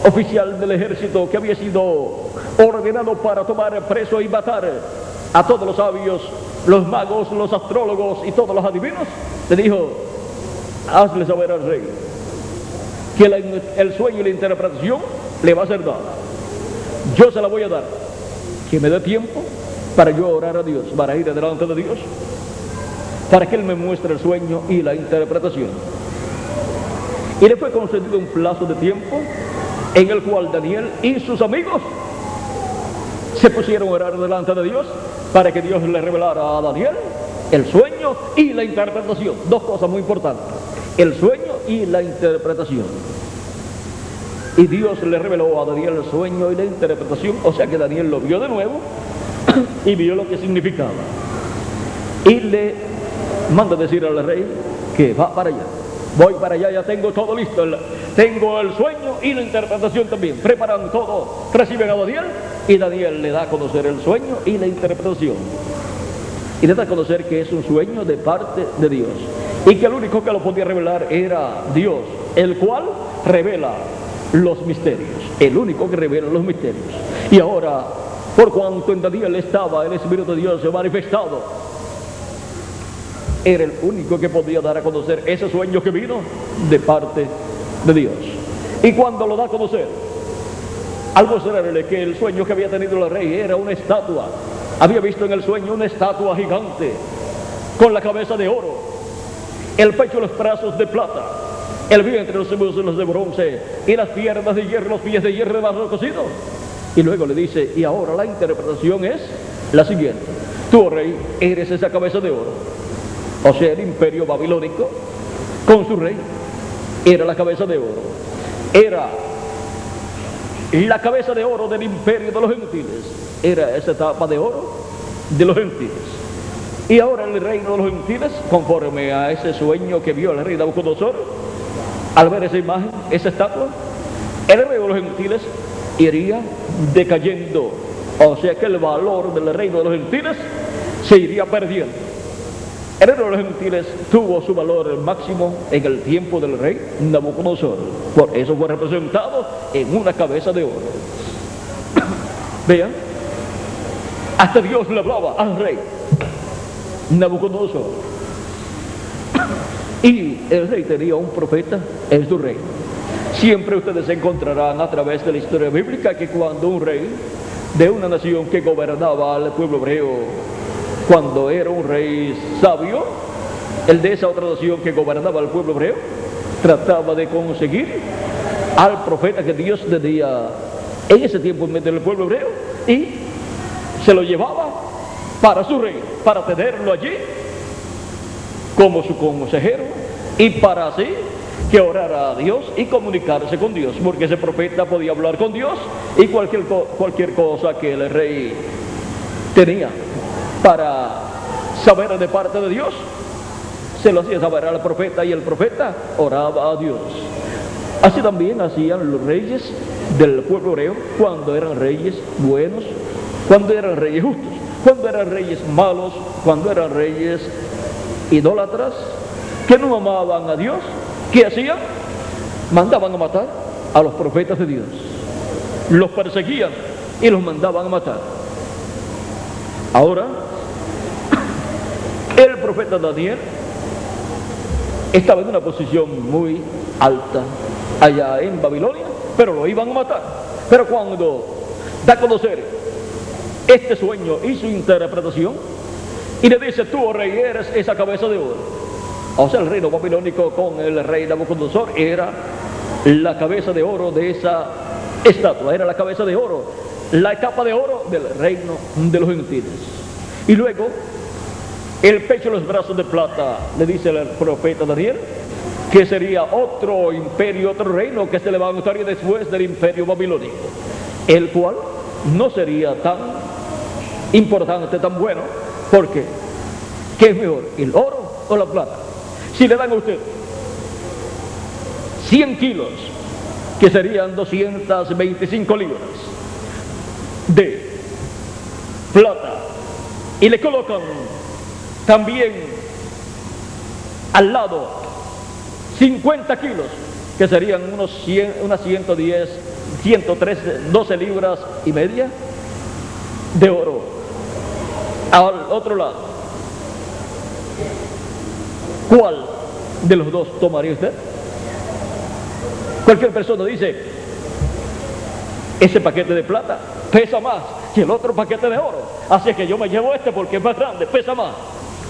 oficial del ejército que había sido ordenado para tomar preso y matar a todos los sabios, los magos, los astrólogos y todos los adivinos, le dijo: hazle saber al rey que el sueño y la interpretación le va a ser dada. Yo se la voy a dar, que me dé tiempo para yo orar a Dios, para ir delante de Dios, para que Él me muestre el sueño y la interpretación. Y le fue concedido un plazo de tiempo en el cual Daniel y sus amigos se pusieron a orar delante de Dios para que Dios le revelara a Daniel el sueño y la interpretación. Dos cosas muy importantes: el sueño y la interpretación. Y Dios le reveló a Daniel el sueño y la interpretación, o sea que Daniel lo vio de nuevo y vio lo que significaba. Y le manda decir al rey que va para allá. Voy para allá, ya tengo todo listo, tengo el sueño y la interpretación también. Preparan todo, reciben a Daniel y Daniel le da a conocer el sueño y la interpretación. Y le da a conocer que es un sueño de parte de Dios y que el único que lo podía revelar era Dios, el cual revela los misterios, el único que revela los misterios. Y ahora, por cuanto en Daniel estaba el Espíritu de Dios manifestado, era el único que podía dar a conocer ese sueño que vino de parte de Dios. Y cuando lo da a conocer, al mostrarle que el sueño que había tenido el rey era una estatua, había visto en el sueño una estatua gigante con la cabeza de oro, el pecho y los brazos de plata, el vientre, los muslos de bronce y las piernas de hierro, los pies de hierro de barro cocido. Y luego le dice: y ahora la interpretación es la siguiente: tú, oh rey, eres esa cabeza de oro. O sea, el imperio babilónico con su rey era la cabeza de oro, era la cabeza de oro del imperio de los gentiles, era esa tapa de oro de los gentiles. Y ahora el reino de los gentiles, conforme a ese sueño que vio el rey Nabucodonosor, al ver esa imagen, esa estatua, el reino de los gentiles iría decayendo. O sea que el valor del reino de los gentiles se iría perdiendo. El reino de los gentiles tuvo su valor máximo en el tiempo del rey Nabucodonosor. Por eso fue representado en una cabeza de oro. Vean, hasta Dios le hablaba al rey Nabucodonosor. Y el rey tenía un profeta en su reino. Siempre ustedes encontrarán a través de la historia bíblica que cuando un rey de una nación que gobernaba al pueblo hebreo, cuando era un rey sabio, el de esa otra nación que gobernaba al pueblo hebreo, trataba de conseguir al profeta que Dios tenía en ese tiempo en medio del pueblo hebreo y se lo llevaba para su reino, para tenerlo allí como su consejero y para así que orara a Dios y comunicarse con Dios, porque ese profeta podía hablar con Dios y cualquier cosa que el rey tenía para saber de parte de Dios, se lo hacía saber al profeta y el profeta oraba a Dios. Así también hacían los reyes del pueblo hebreo cuando eran reyes buenos, cuando eran reyes justos, cuando eran reyes malos, cuando eran reyes idólatras, que no amaban a Dios. ¿Qué hacían? Mandaban a matar a los profetas de Dios, los perseguían y los mandaban a matar. Ahora, el profeta Daniel estaba en una posición muy alta allá en Babilonia, pero lo iban a matar. Pero cuando da a conocer este sueño y su interpretación, y le dice: tú, oh rey, eres esa cabeza de oro. O sea, el reino babilónico con el rey Nabucodonosor era la cabeza de oro de esa estatua, era la cabeza de oro, la capa de oro del reino de los gentiles. Y luego el pecho y los brazos de plata, le dice el profeta Daniel, que sería otro imperio, otro reino que se levantaría después del imperio babilónico, el cual no sería tan importante, tan bueno, porque ¿qué es mejor, el oro o la plata? Si le dan a usted 100 kilos, que serían 225 libras de plata, y le colocan también al lado 50 kilos, que serían unas 110, 113, 12 libras y media de oro, al otro lado, ¿cuál de los dos tomaría usted? Cualquier persona dice: ese paquete de plata pesa más que el otro paquete de oro, así que yo me llevo este porque es más grande, pesa más.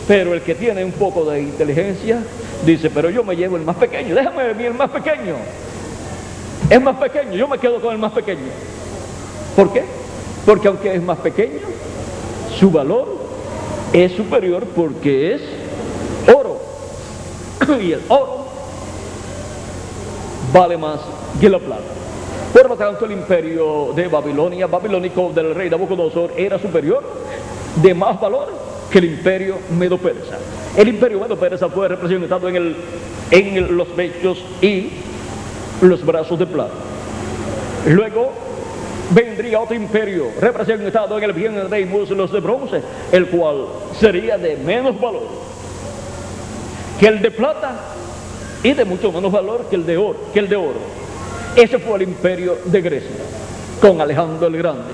Pero el que tiene un poco de inteligencia dice, pero yo me llevo el más pequeño, déjame a mí el más pequeño. Es más pequeño, yo me quedo con el más pequeño. ¿Por qué? Porque aunque es más pequeño, su valor es superior porque es oro. Y el oro vale más que la plata. Por lo tanto, el imperio de Babilonia, babilónico del rey Nabucodonosor, era superior, de más valor que el imperio medo-persa. El imperio medo-persa fue representado en los pechos y los brazos de plata. Luego vendría otro imperio representado en el vientre y muslos de bronce, el cual sería de menos valor que el de plata y de mucho menos valor que el de oro. Ese fue el imperio de Grecia, con Alejandro el Grande.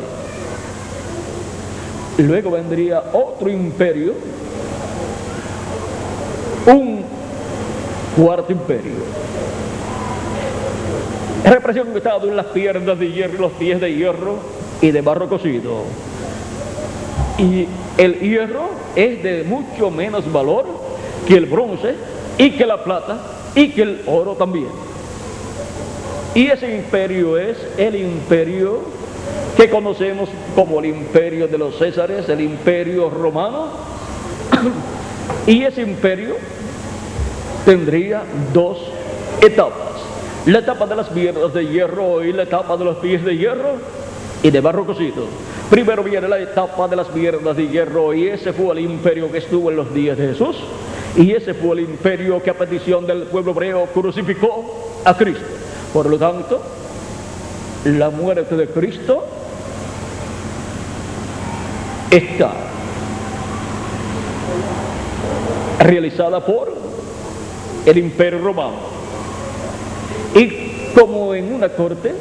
Luego vendría otro imperio, un cuarto imperio, representado en las piernas de hierro y los pies de hierro y de barro cocido. Y el hierro es de mucho menos valor que el bronce y que la plata y que el oro también. Y ese imperio es el imperio que conocemos como el imperio de los Césares, el imperio romano. Y ese imperio tendría dos etapas: la etapa de las piernas de hierro y la etapa de los pies de hierro y de barro cocido. Primero viene la etapa de las piernas de hierro, y ese fue el imperio que estuvo en los días de Jesús, y ese fue el imperio que a petición del pueblo hebreo crucificó a Cristo. Por lo tanto, la muerte de Cristo está realizada por el imperio romano. Y como en una corte,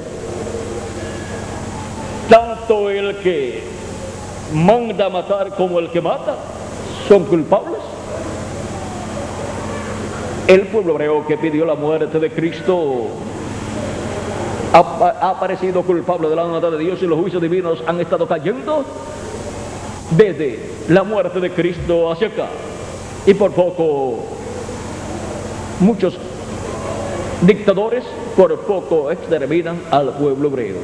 tanto el que manda matar como el que mata son culpables. El pueblo hebreo que pidió la muerte de Cristo ha aparecido culpable delante de Dios, y los juicios divinos han estado cayendo desde la muerte de Cristo hacia acá. Y por poco muchos dictadores por poco exterminan al pueblo hebreo.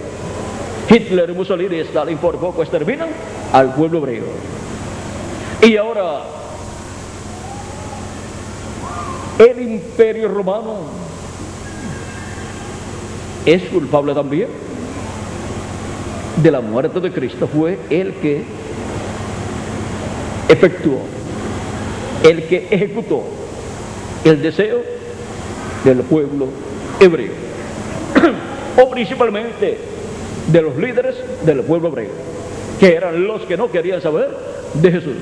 Hitler, Mussolini y Stalin por poco exterminan al pueblo hebreo. Y ahora el imperio romano es culpable también de la muerte de Cristo. Fue el que efectuó, el que ejecutó el deseo del pueblo hebreo, o principalmente de los líderes del pueblo hebreo, que eran los que no querían saber de Jesús.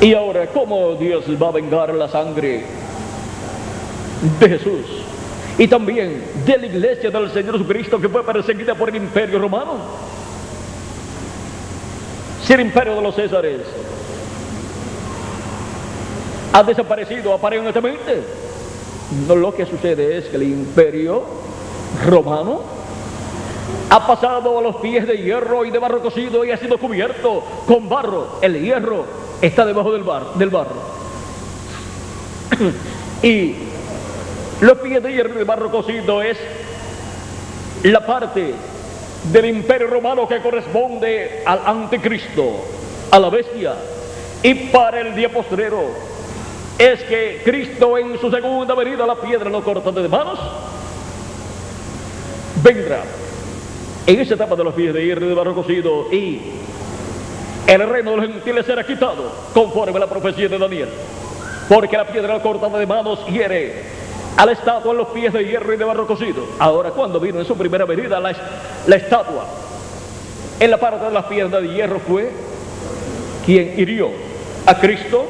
Y ahora, ¿cómo Dios va a vengar la sangre de Jesús y también de la iglesia del Señor Jesucristo, que fue perseguida por el imperio romano? Si el imperio de los Césares ha desaparecido aparentemente, no, lo que sucede es que el imperio romano ha pasado a los pies de hierro y de barro cocido y ha sido cubierto con barro. El hierro está debajo del barro. Y los pies de hierro y de barro cocido es la parte del imperio romano que corresponde al anticristo, a la bestia. Y para el día postrero es que Cristo, en su segunda venida, la piedra no cortada de manos, vendrá en esa etapa de los pies de hierro y de barro cocido, y el reino de los gentiles será quitado conforme a la profecía de Daniel, porque la piedra cortada de manos hiere a la estatua en los pies de hierro y de barro cocido. Ahora, cuando vino en su primera venida la estatua en la parte de las piedras de hierro, fue quien hirió a Cristo.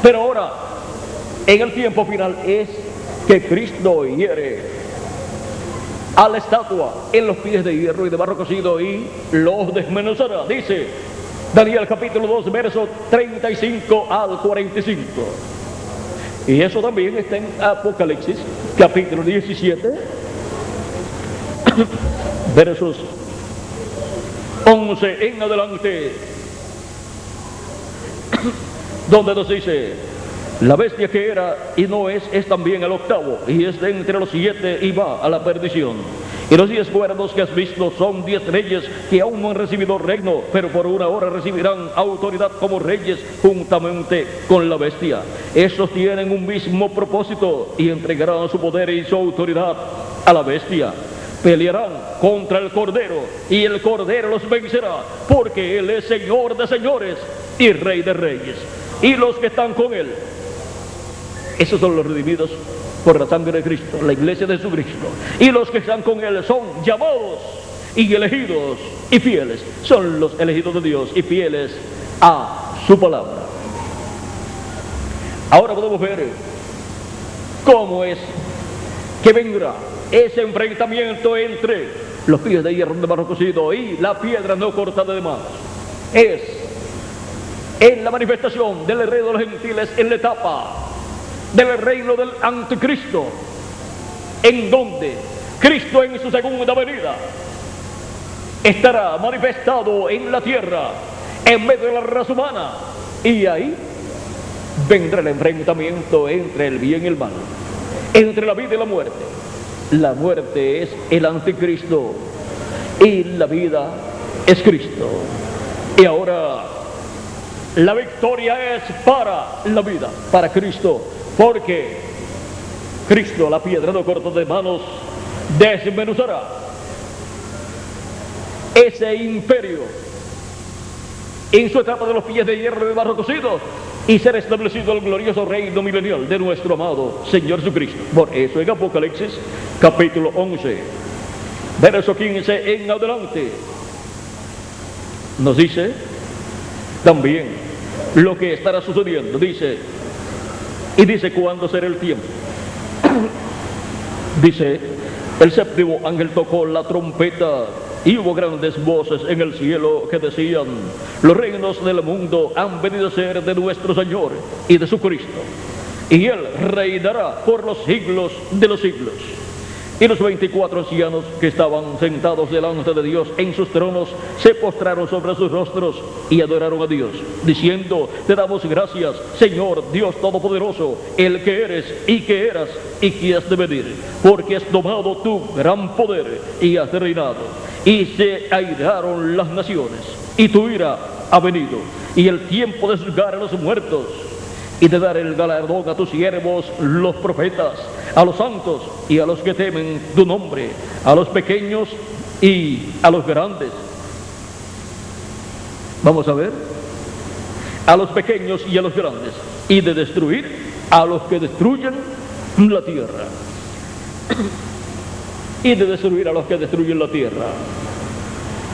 Pero ahora, en el tiempo final, es que Cristo hiere a la estatua en los pies de hierro y de barro cocido y los desmenuzará. Dice Daniel capítulo 2, versos 35 al 45. Y eso también está en Apocalipsis capítulo 17, versos 11 en adelante, donde nos dice: la bestia que era y no es también el octavo, y es de entre los 7 y va a la perdición. Y los 10 cuernos que has visto son 10 reyes que aún no han recibido reino, pero por una hora recibirán autoridad como reyes juntamente con la bestia. Estos tienen un mismo propósito y entregarán su poder y su autoridad a la bestia. Pelearán contra el Cordero y el Cordero los vencerá, porque Él es Señor de señores y Rey de reyes. Y los que están con Él, esos son los redimidos por la sangre de Cristo, la iglesia de Jesucristo. Y los que están con Él son llamados y elegidos y fieles. Son los elegidos de Dios y fieles a su palabra. Ahora podemos ver cómo es que vendrá ese enfrentamiento entre los pies de hierro de barro cocido y la piedra no cortada de manos. Es en la manifestación del reino de los gentiles, en la etapa del reino del anticristo, en donde Cristo en su segunda venida estará manifestado en la tierra, en medio de la raza humana, y ahí vendrá el enfrentamiento entre el bien y el mal, entre la vida y la muerte. La muerte es el anticristo y la vida es Cristo. Y ahora la victoria es para la vida, para Cristo, porque Cristo, la piedra no corta de manos, desmenuzará ese imperio en su etapa de los pies de hierro y de barro cocido, y será establecido el glorioso reino milenial de nuestro amado Señor Jesucristo. Por eso en Apocalipsis capítulo 11 verso 15 en adelante nos dice también lo que estará sucediendo. Dice cuándo será el tiempo. Dice: el séptimo ángel tocó la trompeta y hubo grandes voces en el cielo que decían: los reinos del mundo han venido a ser de nuestro Señor y de su Cristo, y Él reinará por los siglos de los siglos. Y los 24 ancianos que estaban sentados delante de Dios en sus tronos se postraron sobre sus rostros y adoraron a Dios, diciendo: te damos gracias, Señor Dios Todopoderoso, el que eres y que eras y que has de venir, porque has tomado tu gran poder y has reinado. Y se airaron las naciones, y tu ira ha venido, y el tiempo de juzgar a los muertos, y de dar el galardón a tus siervos los profetas, a los santos y a los que temen tu nombre, a los pequeños y a los grandes. Vamos a ver: a los pequeños y a los grandes, y de destruir a los que destruyen la tierra. Y de destruir a los que destruyen la tierra.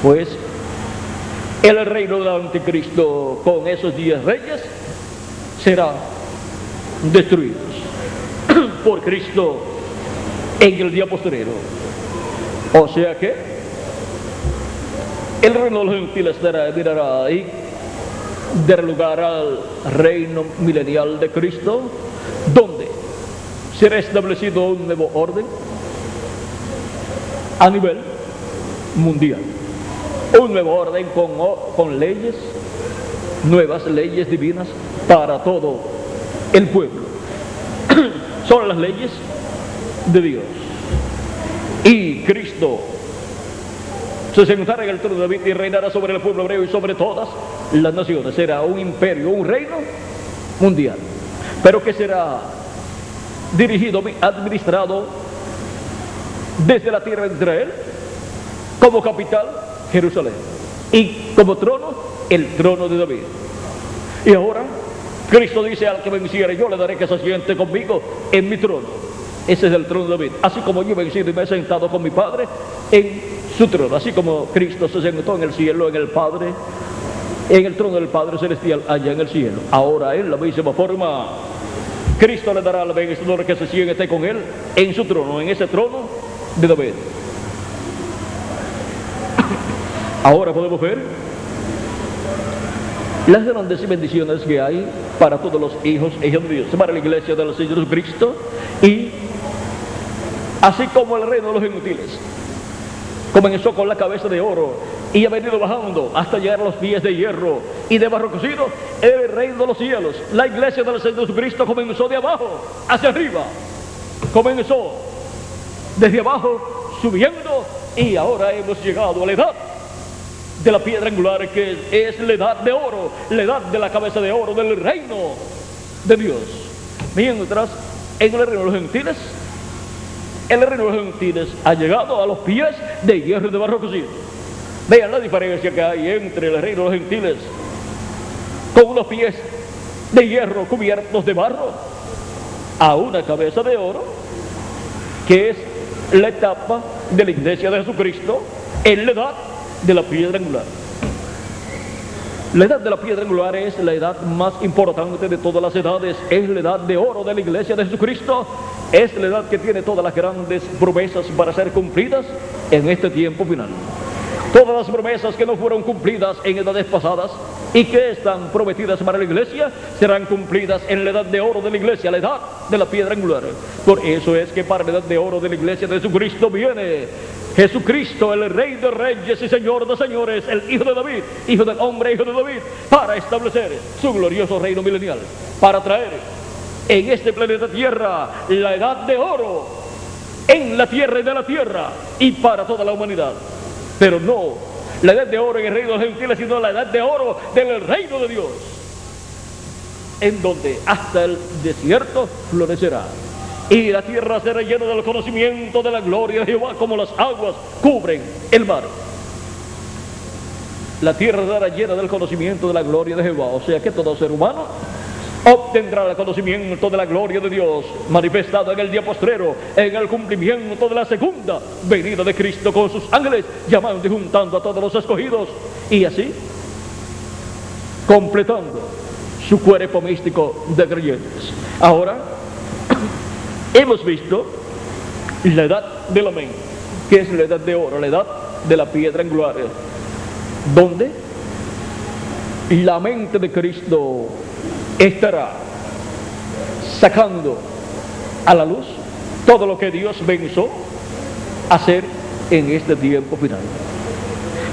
Pues el reino del anticristo con esos 10 reyes será destruidos por Cristo en el día postrero. O sea que el reino de los gentiles mirará y dará lugar al reino milenial de Cristo, donde será establecido un nuevo orden a nivel mundial, un nuevo orden con leyes, nuevas leyes divinas para todo el pueblo. Son las leyes de Dios. Y Cristo se sentará en el trono de David y reinará sobre el pueblo hebreo y sobre todas las naciones. Será un imperio, un reino mundial, pero que será dirigido, administrado desde la tierra de Israel, como capital Jerusalén, y como trono el trono de David. Y ahora Cristo dice: al que venciere yo le daré que se siente conmigo en mi trono. Ese es el trono de David, así como yo he vencido y me he sentado con mi Padre en su trono, así como Cristo se sentó en el cielo, en el Padre, en el trono del Padre celestial allá en el cielo. Ahora en la misma forma Cristo le dará al vencedor que se siente con él en su trono, en ese trono de David. Ahora podemos ver las grandes bendiciones que hay para todos los hijos e hijas de Dios, para la iglesia del Señor Jesucristo, y así como el reino de los gentiles comenzó con la cabeza de oro y ha venido bajando hasta llegar a los pies de hierro y de barro cocido, el reino de los cielos. La iglesia del Señor Jesucristo comenzó de abajo hacia arriba, comenzó desde abajo subiendo, y ahora hemos llegado a la edad de la piedra angular, que es la edad de oro, la edad de la cabeza de oro del reino de Dios. Mientras en el reino de los gentiles, el reino de los gentiles ha llegado a los pies de hierro y de barro cocido. Vean la diferencia que hay entre el reino de los gentiles, con unos pies de hierro cubiertos de barro, a una cabeza de oro, que es la etapa de la iglesia de Jesucristo en la edad de la piedra angular. La edad de la piedra angular es la edad más importante de todas las edades, es la edad de oro de la iglesia de Jesucristo, es la edad que tiene todas las grandes promesas para ser cumplidas en este tiempo final. Todas las promesas que no fueron cumplidas en edades pasadas y que están prometidas para la iglesia serán cumplidas en la edad de oro de la iglesia, la edad de la piedra angular. Por eso es que para la edad de oro de la iglesia de Jesucristo viene Jesucristo, el Rey de Reyes y Señor de Señores, el Hijo de David, Hijo del hombre, Hijo de David, para establecer su glorioso reino milenial, para traer en este planeta Tierra la edad de oro en la tierra y de la tierra y para toda la humanidad. Pero no la edad de oro en el reino de los gentiles, sino la edad de oro del reino de Dios, en donde hasta el desierto florecerá y la tierra será llena del conocimiento de la gloria de Jehová, como las aguas cubren el mar. La tierra será llena del conocimiento de la gloria de Jehová, o sea que todo ser humano obtendrá el conocimiento de la gloria de Dios manifestado en el día postrero, en el cumplimiento de la segunda venida de Cristo con sus ángeles, llamando y juntando a todos los escogidos, y así completando su cuerpo místico de creyentes. Ahora hemos visto la edad del amén, que es la edad de oro, la edad de la piedra angular, donde la mente de Cristo estará sacando a la luz todo lo que Dios pensó hacer en este tiempo final.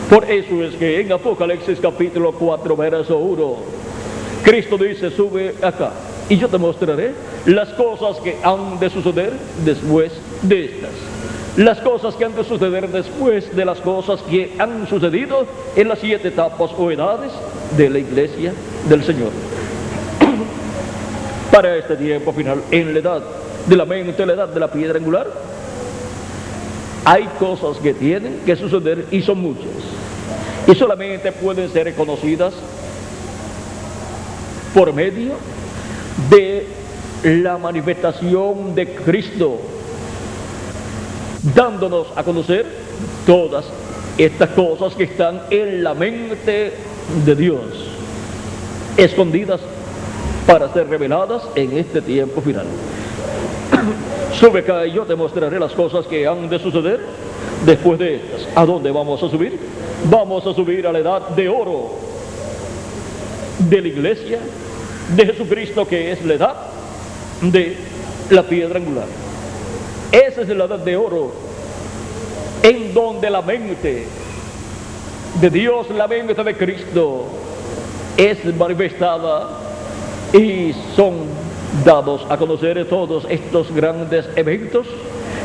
Por eso es que en Apocalipsis capítulo 4 verso 1, Cristo dice: sube acá y yo te mostraré las cosas que han de suceder después de estas. Las cosas que han de suceder después de las cosas que han sucedido en las 7 etapas o edades de la iglesia del Señor. Para este tiempo final, en la edad de la mente, la edad de la piedra angular, hay cosas que tienen que suceder y son muchas, y solamente pueden ser conocidas por medio de la manifestación de Cristo, dándonos a conocer todas estas cosas que están en la mente de Dios, escondidas para ser reveladas en este tiempo final. Sube acá y yo te mostraré las cosas que han de suceder después de estas. ¿A dónde vamos a subir? Vamos a subir a la edad de oro de la iglesia de Jesucristo, que es la edad de la piedra angular. Esa es la edad de oro en donde la mente de Dios, la mente de Cristo, es manifestada y son dados a conocer todos estos grandes eventos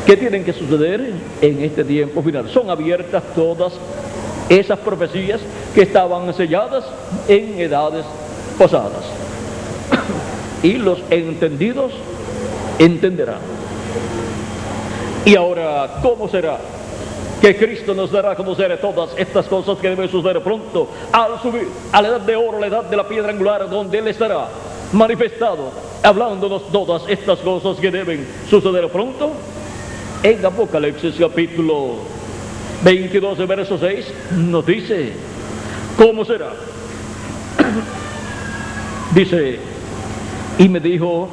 que tienen que suceder en este tiempo final. Son abiertas todas esas profecías que estaban selladas en edades pasadas, y los entendidos entenderán. Y ahora, ¿cómo será que Cristo nos dará a conocer todas estas cosas que deben suceder pronto al subir a la edad de oro, la edad de la piedra angular, donde Él estará manifestado, hablándonos todas estas cosas que deben suceder pronto? En Apocalipsis capítulo 22 verso 6 nos dice cómo será. Dice: y me dijo,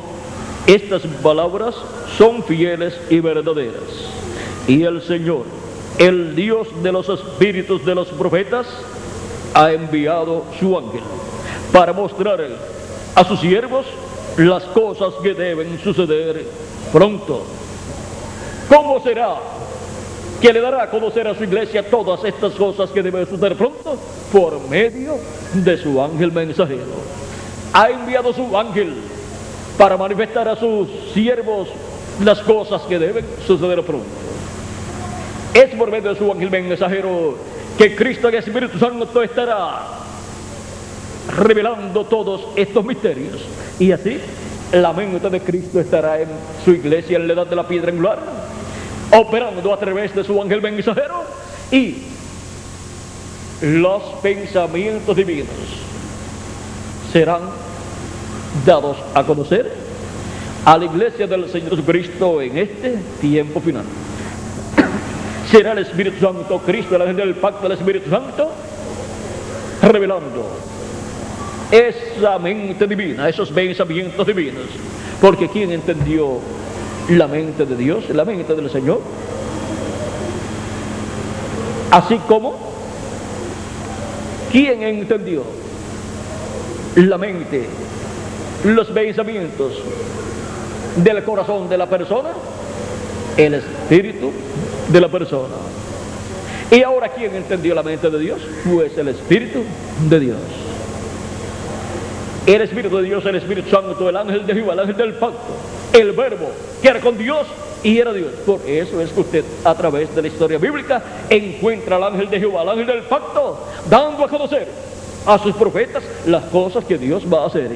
estas palabras son fieles y verdaderas, y el Señor, el Dios de los espíritus de los profetas, ha enviado su ángel para mostrar a sus siervos las cosas que deben suceder pronto. ¿Cómo será que le dará a conocer a su iglesia todas estas cosas que deben suceder pronto por medio de su ángel mensajero. Ha enviado su ángel para manifestar a sus siervos las cosas que deben suceder pronto. Es por medio de su ángel mensajero que Cristo, el Espíritu Santo, estará revelando todos estos misterios. Y así la mente de Cristo estará en su iglesia en la edad de la piedra angular, operando a través de su ángel mensajero, y los pensamientos divinos serán dados a conocer a la iglesia del Señor Jesucristo en este tiempo final. Será el Espíritu Santo, Cristo, el ángel del pacto del Espíritu Santo, revelando esa mente divina, esos pensamientos divinos. Porque ¿quién entendió la mente de Dios, la mente del Señor? Así como ¿quién entendió la mente, los pensamientos del corazón de la persona? El espíritu de la persona. Y ahora, ¿quién entendió la mente de Dios? Pues el Espíritu de Dios. El Espíritu de Dios, el Espíritu Santo, el ángel de Jehová, el ángel del pacto, el Verbo que era con Dios y era Dios. Por eso es que usted, a través de la historia bíblica, encuentra al ángel de Jehová, al ángel del pacto, dando a conocer a sus profetas las cosas que Dios va a hacer.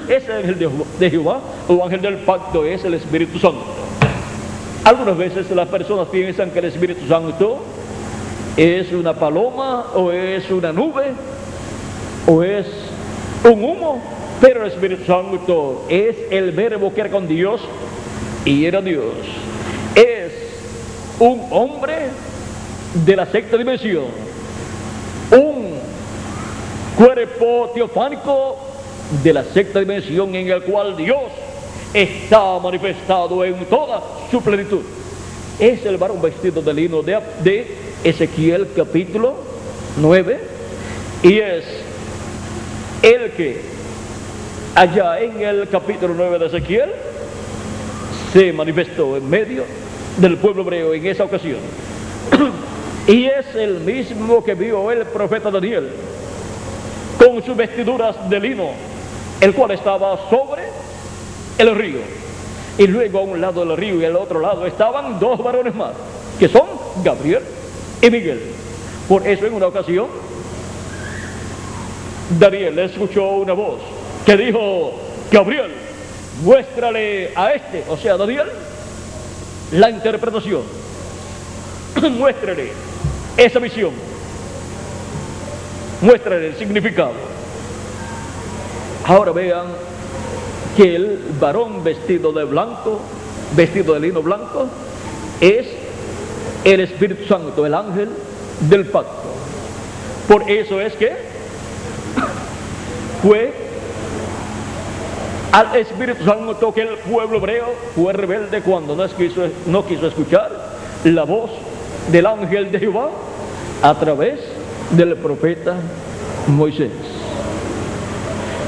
Ese ángel de Jehová o ángel del pacto es el Espíritu Santo. Algunas veces las personas piensan que el Espíritu Santo es una paloma, o es una nube, o es un humo, pero el Espíritu Santo es el Verbo que era con Dios y era Dios. Es un hombre de la sexta dimensión, un cuerpo teofánico de la sexta dimensión, en el cual Dios está manifestado en toda su plenitud. Es el varón vestido de lino de Ezequiel capítulo 9, y es el que allá en el capítulo 9 de Ezequiel se manifestó en medio del pueblo hebreo en esa ocasión. Y es el mismo que vio el profeta Daniel con sus vestiduras de lino, el cual estaba sobre el río, y luego a un lado del río y al otro lado estaban dos varones más, que son Gabriel y Miguel. Por eso en una ocasión Daniel escuchó una voz que dijo: Gabriel, muéstrale a este, o sea Daniel, la interpretación, muéstrale esa visión, muéstrale el significado. Ahora vean que el varón vestido de blanco, vestido de lino blanco, es el Espíritu Santo, el ángel del pacto. Por eso es que fue al Espíritu Santo que el pueblo hebreo fue rebelde cuando no quiso escuchar la voz del ángel de Jehová a través del profeta Moisés.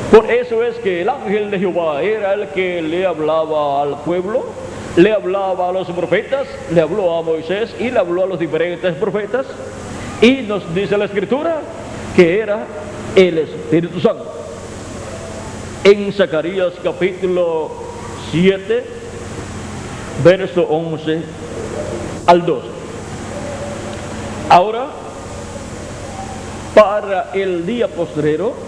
Por eso es que el ángel de Jehová era el que le hablaba al pueblo, le hablaba a los profetas, le habló a Moisés y le habló a los diferentes profetas, y nos dice la Escritura que era el Espíritu Santo. En Zacarías capítulo 7, verso 11 al 12. Ahora, para el día postrero,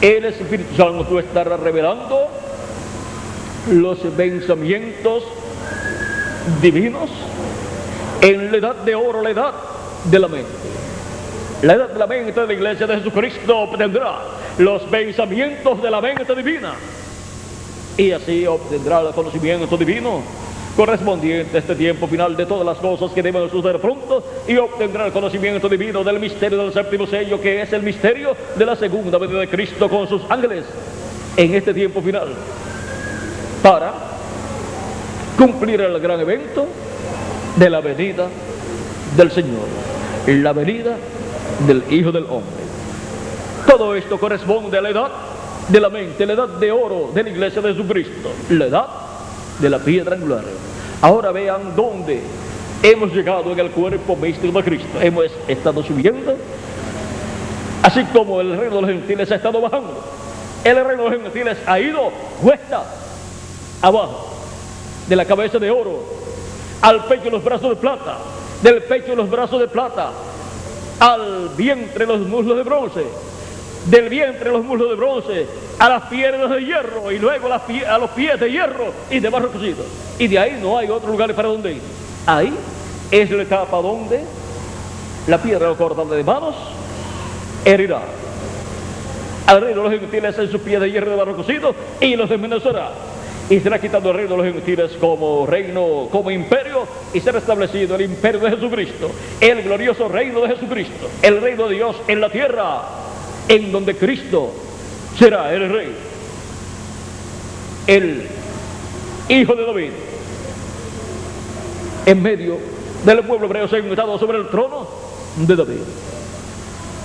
el Espíritu Santo estará revelando los pensamientos divinos en la edad de oro, la edad de la mente. La edad de la mente de la iglesia de Jesucristo obtendrá los pensamientos de la mente divina, y así obtendrá el conocimiento divino correspondiente a este tiempo final de todas las cosas que deben suceder pronto, y obtendrá el conocimiento divino del misterio del séptimo sello, que es el misterio de la segunda venida de Cristo con sus ángeles en este tiempo final, para cumplir el gran evento de la venida del Señor, la venida del Hijo del Hombre. Todo esto corresponde a la edad de la mente, la edad de oro de la iglesia de Jesucristo, la edad de la piedra angular. Ahora vean dónde hemos llegado en el cuerpo místico de Cristo. Hemos estado subiendo, así como el reino de los gentiles ha estado bajando. El reino de los gentiles ha ido cuesta abajo, de la cabeza de oro al pecho y los brazos de plata, del pecho y los brazos de plata al vientre y los muslos de bronce, del vientre y los muslos de bronce a las piernas de hierro, y luego a los pies de hierro y de barro cocido. Y de ahí no hay otro lugar para donde ir. Ahí es la etapa donde la piedra cortante de manos herirá al reino de los gentiles en sus pies de hierro y de barro cocido, y los desmenuzará, y será quitado el reino de los gentiles como reino, como imperio, y será establecido el imperio de Jesucristo, el glorioso reino de Jesucristo, el reino de Dios en la tierra, en donde Cristo será el rey, el hijo de David, en medio del pueblo hebreo sentado sobre el trono de David.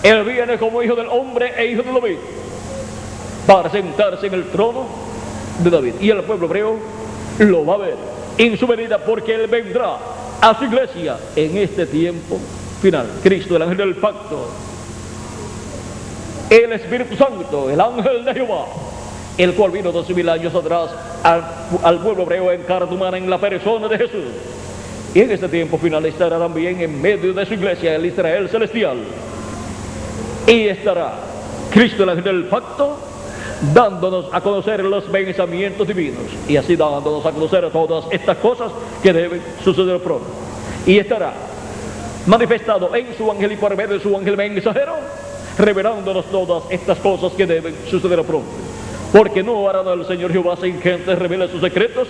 Él viene como hijo del hombre e hijo de David para sentarse en el trono de David, y el pueblo hebreo lo va a ver en su venida, porque Él vendrá a su iglesia en este tiempo final. Cristo, el ángel del pacto, el Espíritu Santo, el ángel de Jehová, el cual vino 2000 años atrás al pueblo hebreo en carne humana, en la persona de Jesús, y en este tiempo final estará también en medio de su iglesia, el Israel celestial. Y estará Cristo, el ángel del pacto, dándonos a conocer los pensamientos divinos, y así dándonos a conocer todas estas cosas que deben suceder pronto. Y estará manifestado en su ángel y por medio de su ángel mensajero, revelándonos todas estas cosas que deben suceder pronto. Porque no hará el Señor Jehová sin que antes revele sus secretos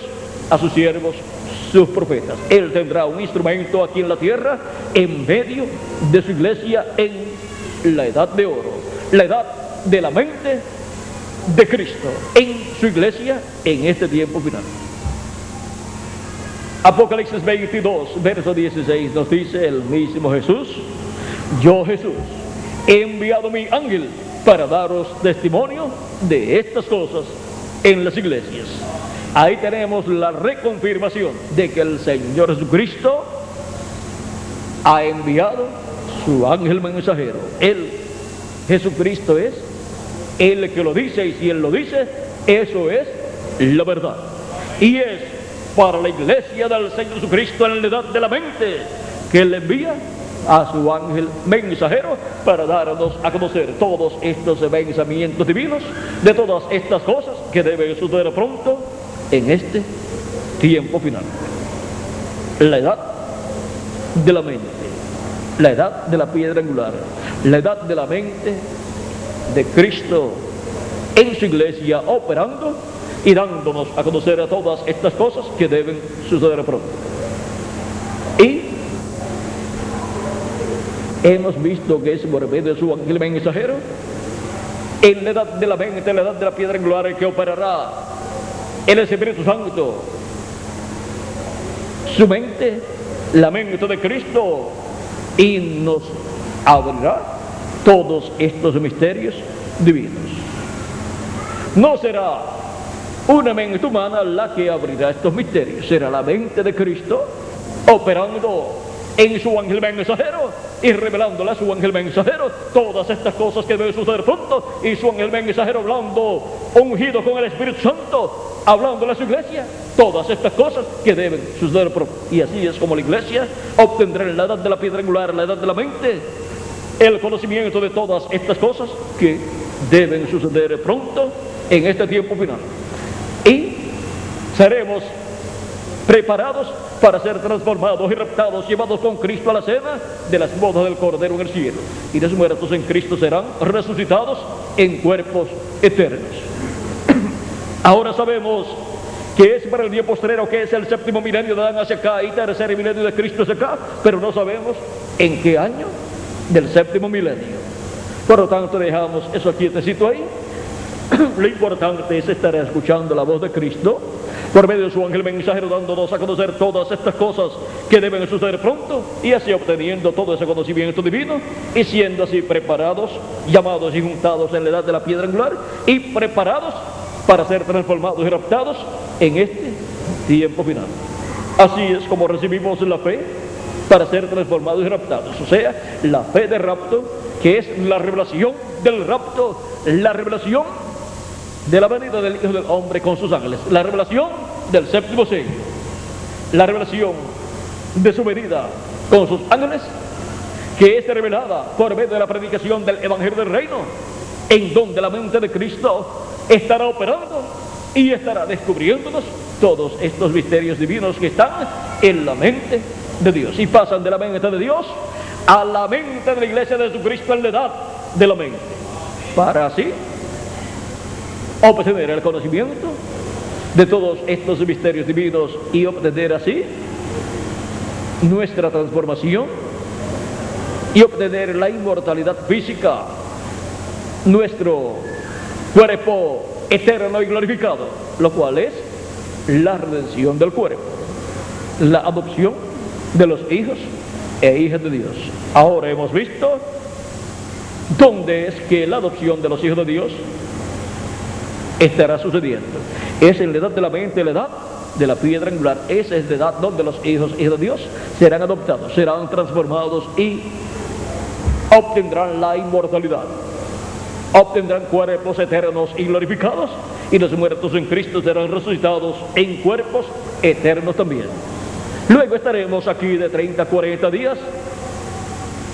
a sus siervos, sus profetas. Él tendrá un instrumento aquí en la tierra, en medio de su iglesia, en la edad de oro, la edad de la mente de Cristo, en su iglesia en este tiempo final. Apocalipsis 22, verso 16 nos dice el mismo Jesús: yo, Jesús, he enviado mi ángel para daros testimonio de estas cosas en las iglesias. Ahí tenemos la reconfirmación de que el Señor Jesucristo ha enviado su ángel mensajero. Él, Jesucristo, es el que lo dice, y si Él lo dice, eso es la verdad. Y es para la iglesia del Señor Jesucristo en la edad de la mente que Él envía a su ángel mensajero para darnos a conocer todos estos pensamientos divinos, de todas estas cosas que deben suceder pronto en este tiempo final. La edad de la mente, la edad de la piedra angular, la edad de la mente de Cristo en su iglesia, operando y dándonos a conocer a todas estas cosas que deben suceder pronto. Y hemos visto que es por medio de su ángel mensajero, en la edad de la mente, en la edad de la piedra angular, que operará el Espíritu Santo, su mente, la mente de Cristo, y nos abrirá todos estos misterios divinos. No será una mente humana la que abrirá estos misterios, será la mente de Cristo operando en su ángel mensajero y revelándole a su ángel mensajero todas estas cosas que deben suceder pronto, y su ángel mensajero hablando, ungido con el Espíritu Santo, hablándole a su iglesia todas estas cosas que deben suceder pronto. Y así es como la iglesia obtendrá en la edad de la piedra angular, la edad de la mente, el conocimiento de todas estas cosas que deben suceder pronto en este tiempo final. Y seremos preparados para ser transformados y raptados, llevados con Cristo a la cena de las bodas del Cordero en el cielo, y los muertos en Cristo serán resucitados en cuerpos eternos. Ahora sabemos que es para el día postrero, que es el séptimo milenio de Adán hacia acá y tercer milenio de Cristo hacia acá, pero no sabemos en qué año del séptimo milenio. Por lo tanto, dejamos eso quietecito ahí. Lo importante es estar escuchando la voz de Cristo por medio de su ángel mensajero, dándonos a conocer todas estas cosas que deben suceder pronto, y así obteniendo todo ese conocimiento divino, y siendo así preparados, llamados y juntados en la edad de la piedra angular, y preparados para ser transformados y raptados en este tiempo final. Así es como recibimos la fe para ser transformados y raptados. O sea, la fe de rapto, que es la revelación del rapto, la revelación de la venida del Hijo del Hombre con sus ángeles, la revelación del séptimo sello, la revelación de su venida con sus ángeles, que es revelada por medio de la predicación del Evangelio del Reino, en donde la mente de Cristo estará operando y estará descubriéndonos todos estos misterios divinos que están en la mente de Dios y pasan de la mente de Dios a la mente de la iglesia de Jesucristo en la edad de la mente, para así obtener el conocimiento de todos estos misterios divinos y obtener así nuestra transformación y obtener la inmortalidad física, nuestro cuerpo eterno y glorificado, lo cual es la redención del cuerpo, la adopción de los hijos e hijas de Dios. Ahora hemos visto dónde es que la adopción de los hijos de Dios estará sucediendo. Es en la edad de la mente, la edad de la piedra angular. Esa es la edad donde los hijos y hijas de Dios serán adoptados, serán transformados y obtendrán la inmortalidad, obtendrán cuerpos eternos y glorificados, y los muertos en Cristo serán resucitados en cuerpos eternos también. Luego estaremos aquí de 30 a 40 días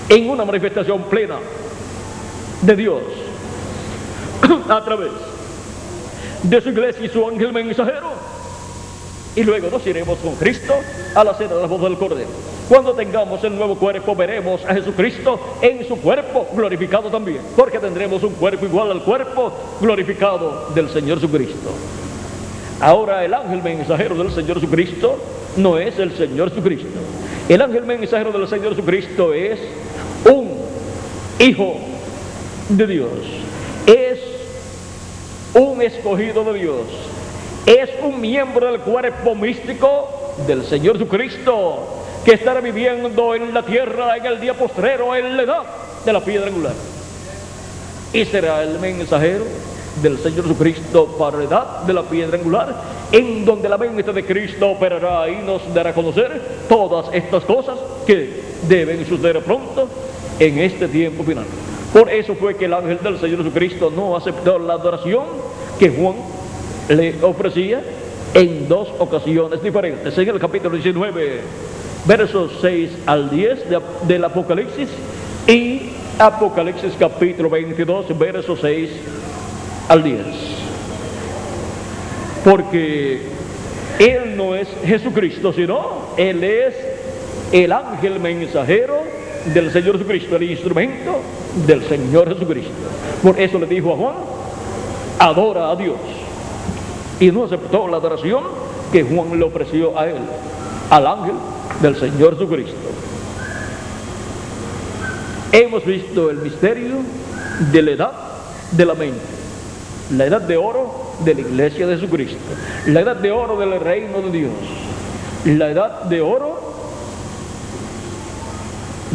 en una manifestación plena de Dios a través de su iglesia y su ángel mensajero, y luego nos iremos con Cristo a la cena de la boda del Cordero. Cuando tengamos el nuevo cuerpo, veremos a Jesucristo en su cuerpo glorificado también, porque tendremos un cuerpo igual al cuerpo glorificado del Señor Jesucristo. Ahora el ángel mensajero del Señor Jesucristo no es el Señor Jesucristo. El ángel mensajero del Señor Jesucristo es un hijo de Dios, es un escogido de Dios, es un miembro del cuerpo místico del Señor Jesucristo, que estará viviendo en la tierra en el día postrero, en la edad de la piedra angular, y será el mensajero del Señor Jesucristo para la edad de la piedra angular, en donde la mente de Cristo operará y nos dará a conocer todas estas cosas que deben suceder pronto en este tiempo final. Por eso fue que el ángel del Señor Jesucristo no aceptó la adoración que Juan le ofrecía en dos ocasiones diferentes. En el capítulo 19, versos 6 al 10 del Apocalipsis, y Apocalipsis capítulo 22, versos 6 al 10. Porque Él no es Jesucristo, sino Él es el ángel mensajero del Señor Jesucristo, el instrumento del Señor Jesucristo. Por eso le dijo a Juan: adora a Dios. Y no aceptó la adoración que Juan le ofreció a él, al ángel del Señor Jesucristo. Hemos visto el misterio de la edad de la mente, la edad de oro de la iglesia de Jesucristo, la edad de oro del reino de Dios, la edad de oro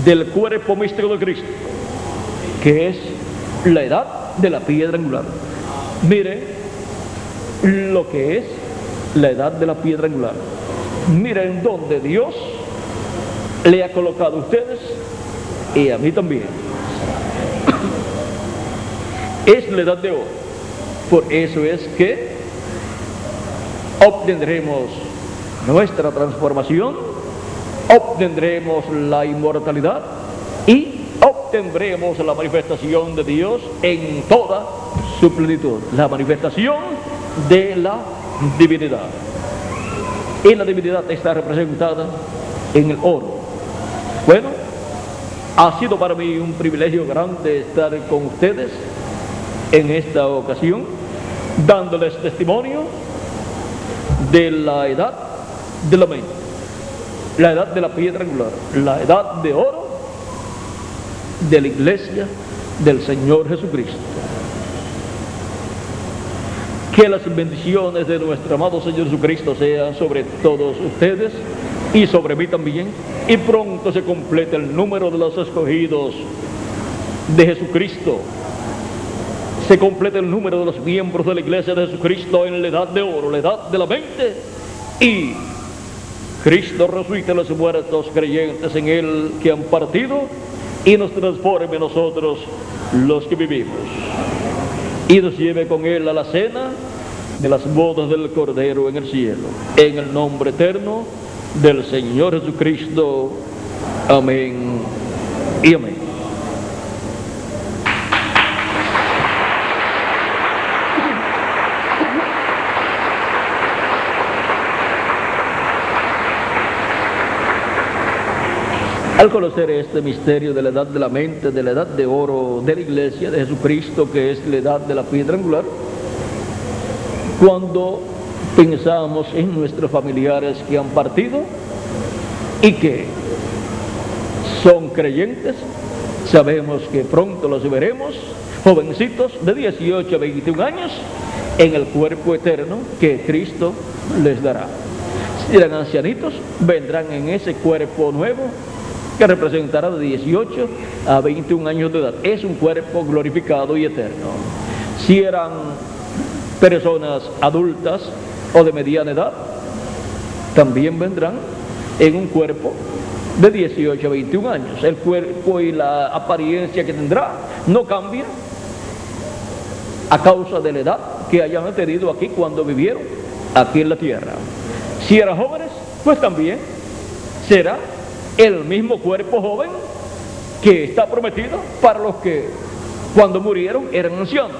del cuerpo místico de Cristo, que es la edad de la piedra angular. Mire lo que es la edad de la piedra angular. Miren dónde Dios le ha colocado a ustedes y a mí también. Es la edad de oro. Por eso es que obtendremos nuestra transformación, obtendremos la inmortalidad y obtendremos la manifestación de Dios en toda su plenitud, la manifestación de la divinidad. Y la divinidad está representada en el oro. Bueno, ha sido para mí un privilegio grande estar con ustedes en esta ocasión, dándoles testimonio de la edad de la mente, la edad de la piedra angular, la edad de oro de la iglesia del Señor Jesucristo. Que las bendiciones de nuestro amado Señor Jesucristo sean sobre todos ustedes y sobre mí también, y pronto se complete el número de los escogidos de Jesucristo, se complete el número de los miembros de la iglesia de Jesucristo en la edad de oro, la edad de la mente, y Cristo resucite a los muertos creyentes en Él que han partido y nos transforme nosotros los que vivimos. Y nos lleve con Él a la cena de las bodas del Cordero en el cielo. En el nombre eterno del Señor Jesucristo. Amén y amén. Al conocer este misterio de la edad de la mente, de la edad de oro de la Iglesia de Jesucristo, que es la edad de la piedra angular, cuando pensamos en nuestros familiares que han partido y que son creyentes, sabemos que pronto los veremos, jovencitos de 18 a 21 años, en el cuerpo eterno que Cristo les dará. Si eran ancianitos, vendrán en ese cuerpo nuevo, que representará de 18 a 21 años de edad. Es un cuerpo glorificado y eterno. Si eran personas adultas o de mediana edad, también vendrán en un cuerpo de 18 a 21 años. El cuerpo y la apariencia que tendrá no cambia a causa de la edad que hayan tenido aquí cuando vivieron aquí en la tierra. Si eran jóvenes, pues también será el mismo cuerpo joven que está prometido para los que cuando murieron eran ancianos,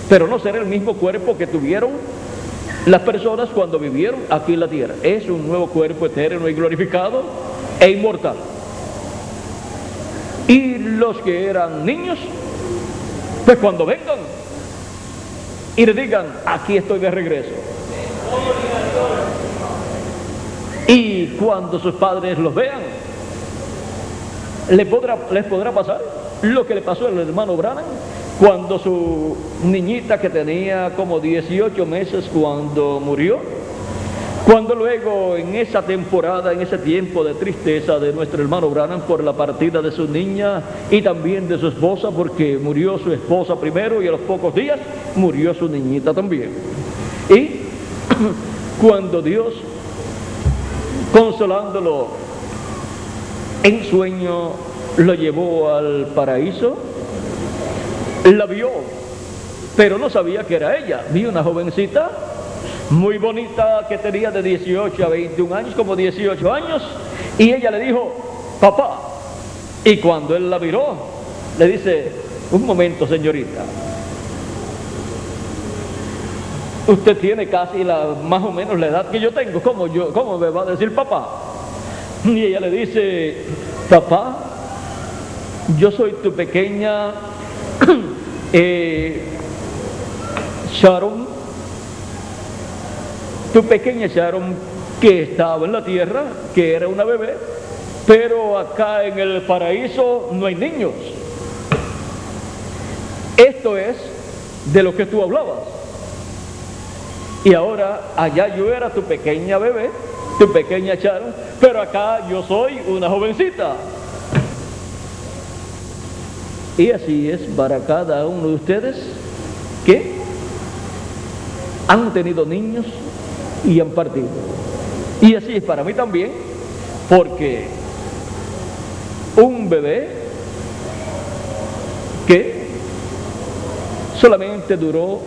pero no será el mismo cuerpo que tuvieron las personas cuando vivieron aquí en la tierra. Es un nuevo cuerpo eterno y glorificado e inmortal. Y los que eran niños, pues cuando vengan y le digan, aquí estoy de regreso, y cuando sus padres los vean, les podrá pasar lo que le pasó al hermano Branham cuando su niñita, que tenía como 18 meses cuando murió, cuando luego en esa temporada, en ese tiempo de tristeza de nuestro hermano Branham por la partida de su niña y también de su esposa, porque murió su esposa primero y a los pocos días murió su niñita también. Y cuando Dios, consolándolo en sueño, lo llevó al paraíso, la vio, pero no sabía que era ella. Vio una jovencita muy bonita que tenía de 18 a 21 años, como 18 años, y ella le dijo, papá. Y cuando él la miró, le dice, un momento, señorita, usted tiene casi más o menos la edad que yo tengo, ¿cómo me va a decir papá? Y ella le dice, papá, yo soy tu pequeña Sharon, tu pequeña Sharon, que estaba en la tierra, que era una bebé, pero acá en el paraíso no hay niños. Esto es de lo que tú hablabas. Y ahora allá yo era tu pequeña bebé, tu pequeña Sharon, pero acá yo soy una jovencita. Y así es para cada uno de ustedes que han tenido niños y han partido. Y así es para mí también, porque un bebé que solamente duró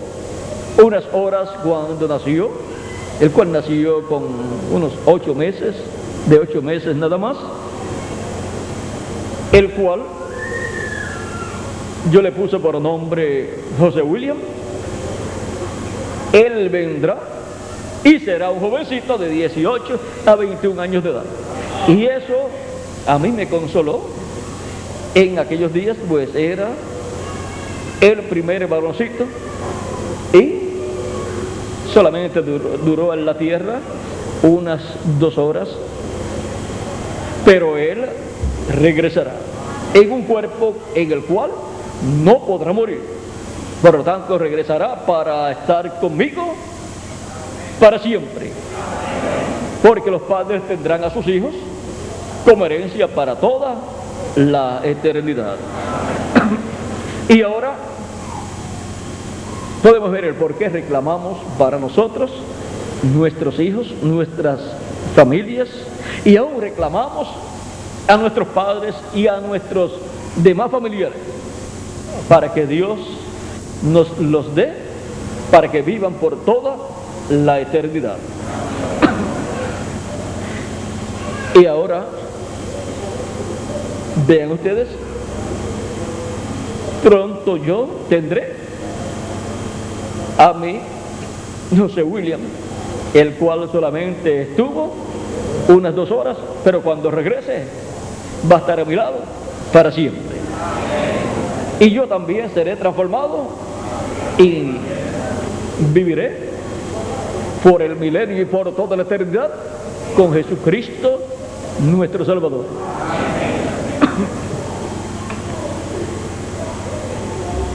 unas horas cuando nació, el cual nació con unos 8 meses, de 8 meses nada más, el cual yo le puse por nombre José William. Él vendrá y será un jovencito de 18 a 21 años de edad. Y eso a mí me consoló en aquellos días, pues era el primer varoncito y solamente duró en la tierra unas 2 horas, pero él regresará en un cuerpo en el cual no podrá morir. Por lo tanto, regresará para estar conmigo para siempre, porque los padres tendrán a sus hijos como herencia para toda la eternidad. Y ahora podemos ver el por qué reclamamos para nosotros, nuestros hijos, nuestras familias, y aún reclamamos a nuestros padres y a nuestros demás familiares para que Dios nos los dé, para que vivan por toda la eternidad. Y ahora, vean ustedes, pronto yo tendré a mi José William, el cual solamente estuvo unas 2 horas, pero cuando regrese va a estar a mi lado para siempre. Y yo también seré transformado y viviré por el milenio y por toda la eternidad con Jesucristo nuestro Salvador.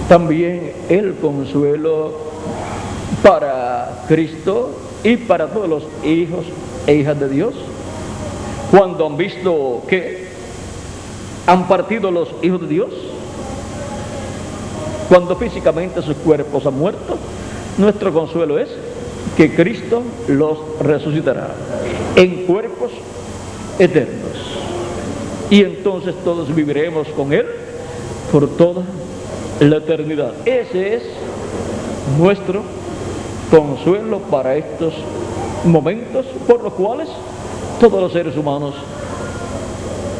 También el consuelo para Cristo y para todos los hijos e hijas de Dios, cuando han visto que han partido los hijos de Dios, cuando físicamente sus cuerpos han muerto, nuestro consuelo es que Cristo los resucitará en cuerpos eternos, y entonces todos viviremos con Él por toda la eternidad. Ese es nuestro consuelo para estos momentos por los cuales todos los seres humanos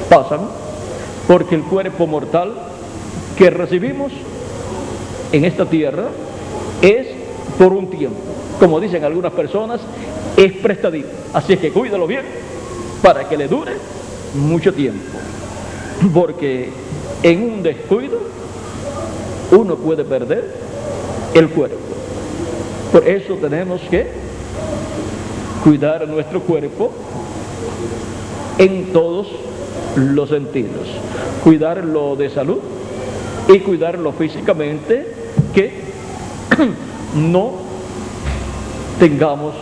pasan, porque el cuerpo mortal que recibimos en esta tierra es por un tiempo, como dicen algunas personas, es prestadito, así es que cuídalo bien para que le dure mucho tiempo, porque en un descuido uno puede perder el cuerpo. Por eso tenemos que cuidar nuestro cuerpo en todos los sentidos, cuidarlo de salud y cuidarlo físicamente, que no tengamos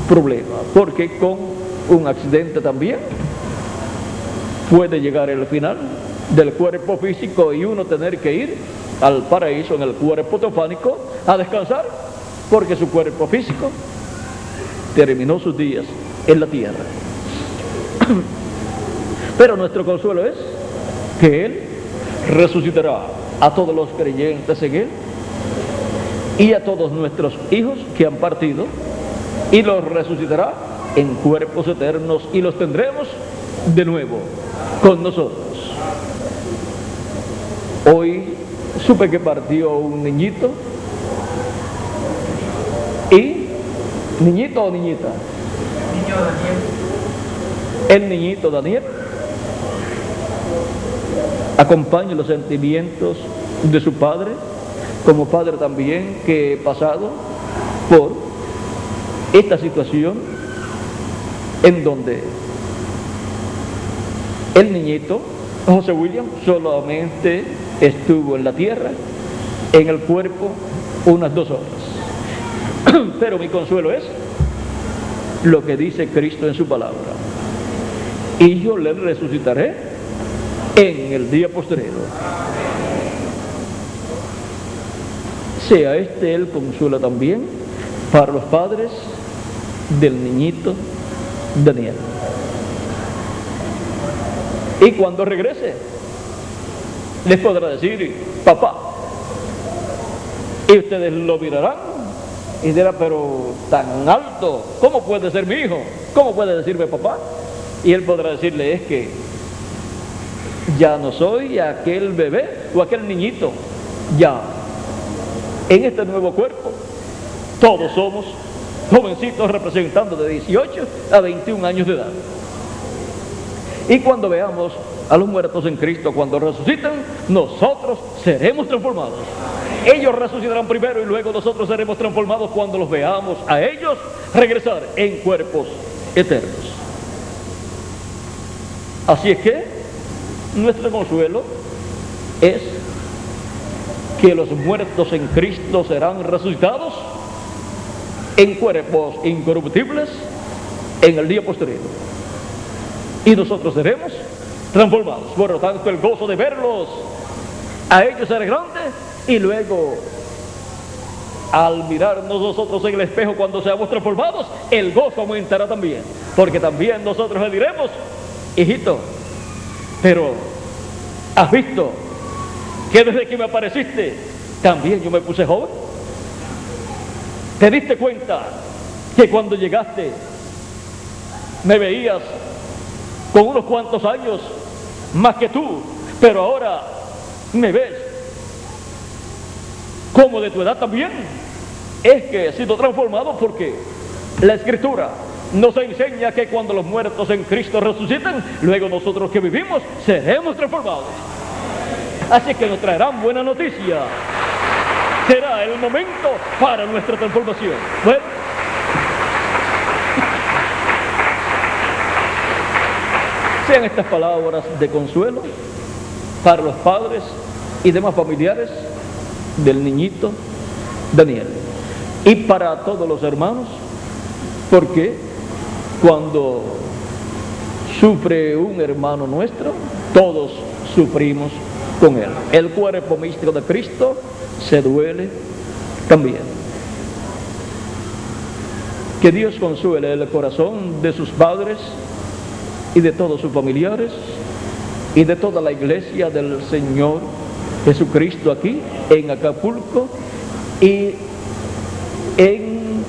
problemas, porque con un accidente también puede llegar el final del cuerpo físico y uno tener que ir al paraíso en el cuerpo teofánico a descansar, porque su cuerpo físico terminó sus días en la tierra. Pero nuestro consuelo es que Él resucitará a todos los creyentes en Él y a todos nuestros hijos que han partido, y los resucitará en cuerpos eternos, y los tendremos de nuevo con nosotros. Hoy supe que partió un niñito. ¿Y? ¿Niñito o niñita? Niño Daniel. El niñito Daniel acompaña los sentimientos de su padre, como padre también que he pasado por esta situación en donde el niñito José William solamente estuvo en la tierra, en el cuerpo, unas 2 horas. Pero mi consuelo es lo que dice Cristo en su palabra: y yo le resucitaré en el día postrero. Sea este el consuelo también para los padres del niñito Daniel. Y cuando regrese, les podrá decir: papá. Y ustedes lo mirarán y dirán: pero tan alto, ¿cómo puede ser mi hijo? ¿Cómo puede decirme papá? Y él podrá decirle: es que ya no soy aquel bebé o aquel niñito, ya en este nuevo cuerpo todos somos jovencitos representando de 18 a 21 años de edad. Y cuando veamos a los muertos en Cristo, cuando resucitan, nosotros seremos transformados. Ellos resucitarán primero y luego nosotros seremos transformados cuando los veamos a ellos regresar en cuerpos eternos. Así es que nuestro consuelo es que los muertos en Cristo serán resucitados en cuerpos incorruptibles en el día posterior, y nosotros seremos transformados. Por lo tanto, el gozo de verlos a ellos será grande, y luego al mirarnos nosotros en el espejo cuando seamos transformados, el gozo aumentará también, porque también nosotros le diremos: hijito, pero ¿has visto que desde que me apareciste también yo me puse joven? ¿Te diste cuenta que cuando llegaste me veías con unos cuantos años más que tú, pero ahora me ves como de tu edad también? Es que he sido transformado, porque la Escritura nos enseña que cuando los muertos en Cristo resucitan, luego nosotros que vivimos seremos transformados. Así que nos traerán buena noticia. Será el momento para nuestra transformación. Bueno, sean estas palabras de consuelo para los padres y demás familiares del niñito Daniel, y para todos los hermanos, porque cuando sufre un hermano nuestro, todos sufrimos con él. El cuerpo místico de Cristo se duele también. Que Dios consuele el corazón de sus padres y de todos sus familiares y de toda la iglesia del Señor Jesucristo aquí en Acapulco y en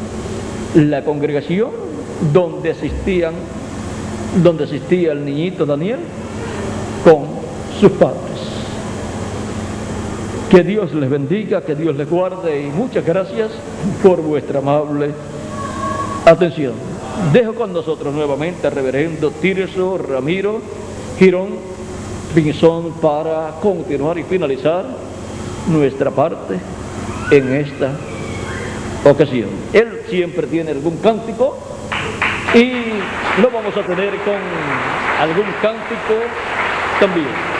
la congregación donde asistía el niñito Daniel con sus padres. Que Dios les bendiga, que Dios les guarde, y muchas gracias por vuestra amable atención. Dejo con nosotros nuevamente al reverendo Tirso Ramiro Girón Pinzón para continuar y finalizar nuestra parte en esta ocasión. Él siempre tiene algún cántico y lo vamos a tener con algún cántico también.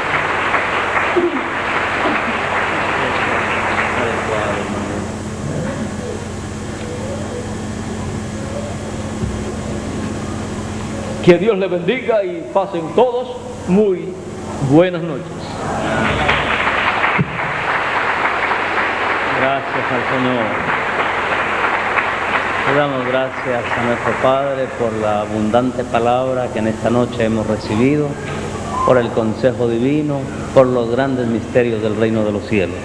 Que Dios les bendiga y pasen todos muy buenas noches. Gracias al Señor. Le damos gracias a nuestro Padre por la abundante palabra que en esta noche hemos recibido, por el consejo divino, por los grandes misterios del reino de los cielos.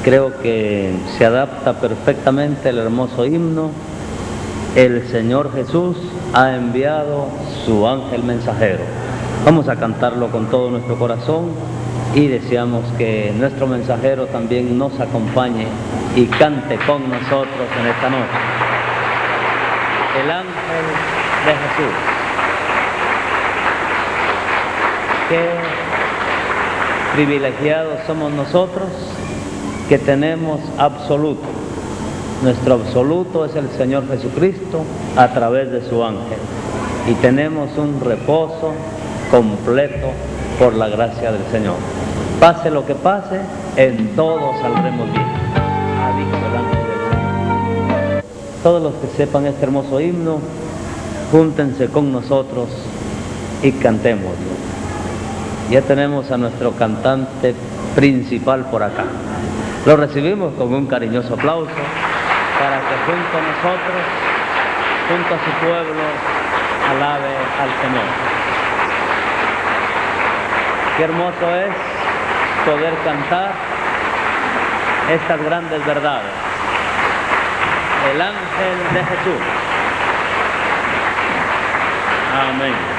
Creo que se adapta perfectamente el hermoso himno: el Señor Jesús ha enviado su ángel mensajero. Vamos a cantarlo con todo nuestro corazón y deseamos que nuestro mensajero también nos acompañe y cante con nosotros en esta noche. El ángel de Jesús. Qué privilegiados somos nosotros que tenemos absoluto. Nuestro absoluto es el Señor Jesucristo a través de su ángel, y tenemos un reposo completo por la gracia del Señor. Pase lo que pase, en todo saldremos bien, ha dicho el ángel del Señor. Todos los que sepan este hermoso himno, júntense con nosotros y cantémoslo. Ya tenemos a nuestro cantante principal por acá. Lo recibimos con un cariñoso aplauso para que junto a nosotros, junto a su pueblo, alabe al Señor. Qué hermoso es poder cantar estas grandes verdades. El ángel de Jesús. Amén.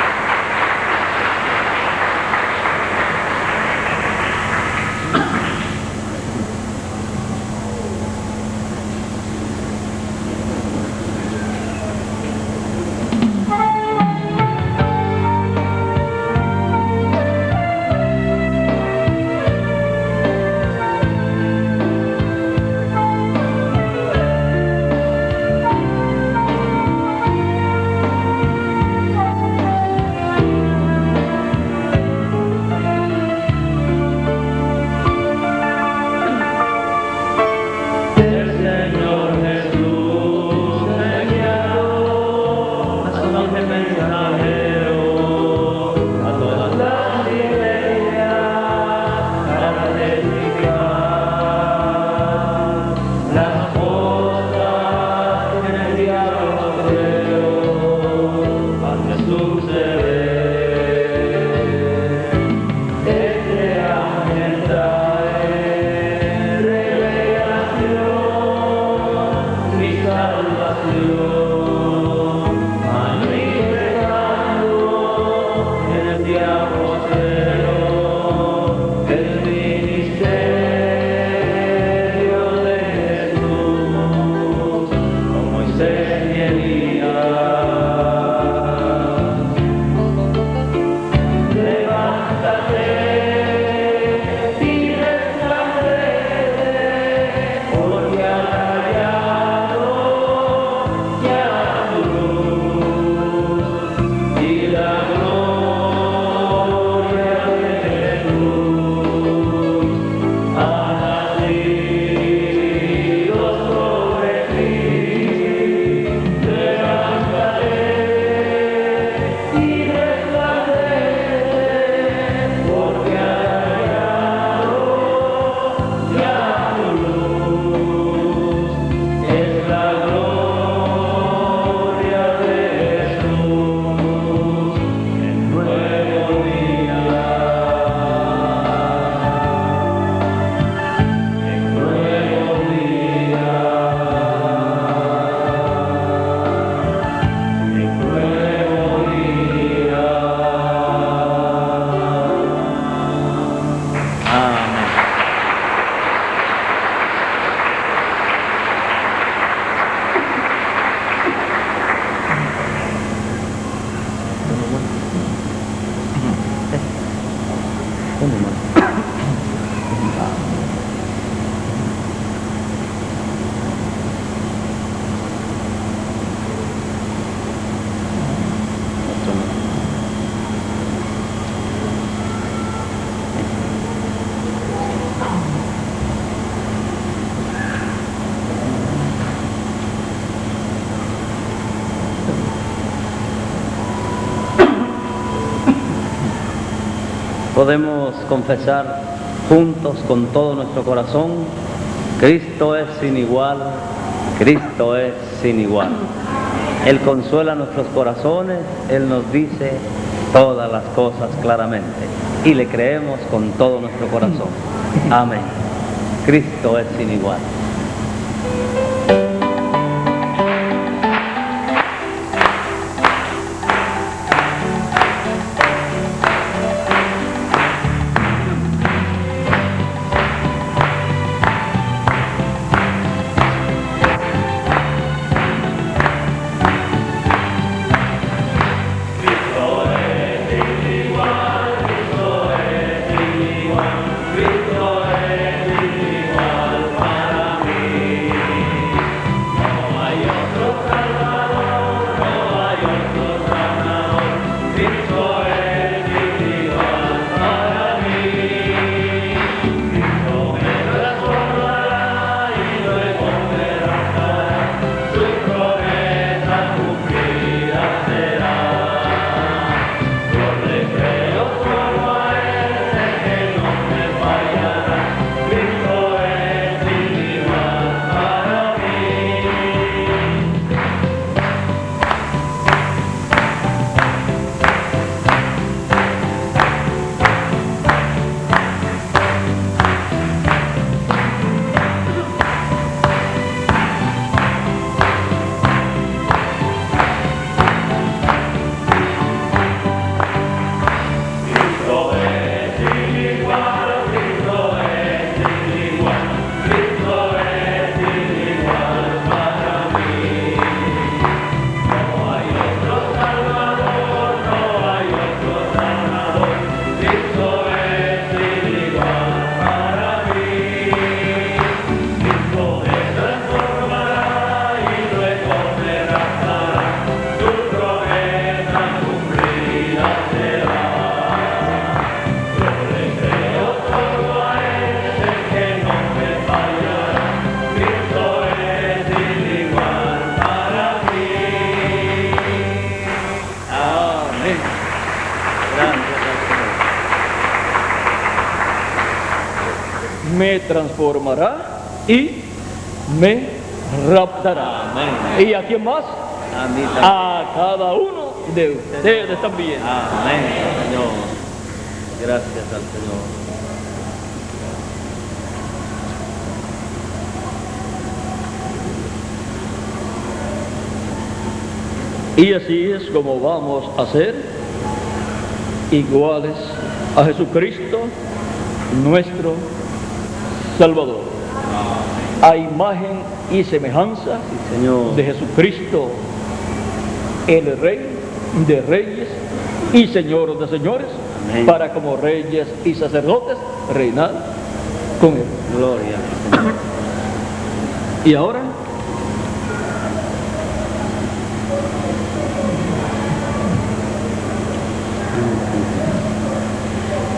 Podemos confesar juntos con todo nuestro corazón: Cristo es sin igual, Cristo es sin igual. Él consuela nuestros corazones, Él nos dice todas las cosas claramente y le creemos con todo nuestro corazón. Amén. Cristo es sin igual. Me transformará y me raptará. Amén. ¿Y a quién más? A mí también. A cada uno de ustedes también. Amén, Señor. Gracias al Señor. Y así es como vamos a ser iguales a Jesucristo, nuestro Salvador. A imagen y semejanza Sí, Señor. de Jesucristo, el Rey de reyes y Señor de señores, Amén. para como reyes y sacerdotes reinar con Él. Gloria al Señor.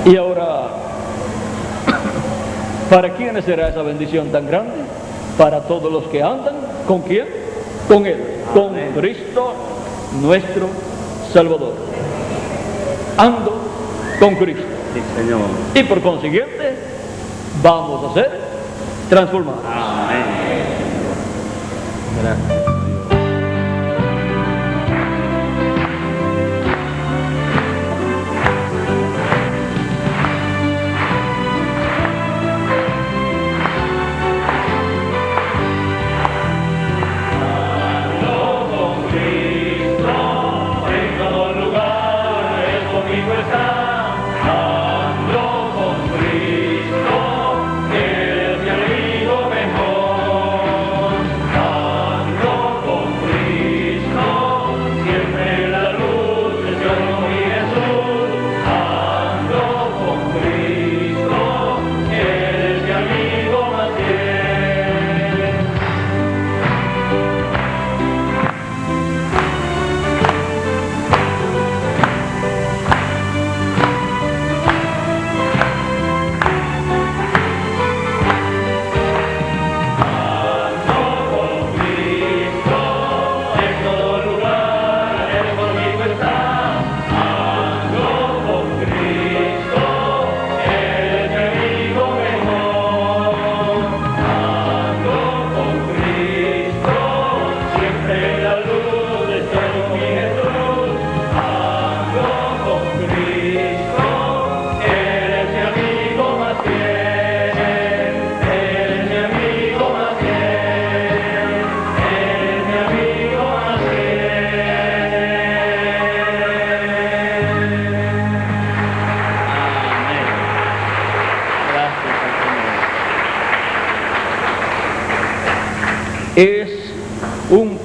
Y ahora, ¿para quiénes será esa bendición tan grande? Para todos los que andan, ¿con quién? Con Él, con Amén. Cristo, nuestro Salvador. Ando con Cristo. Sí, Señor. Y por consiguiente, vamos a ser transformados. Amén. Gracias. Ando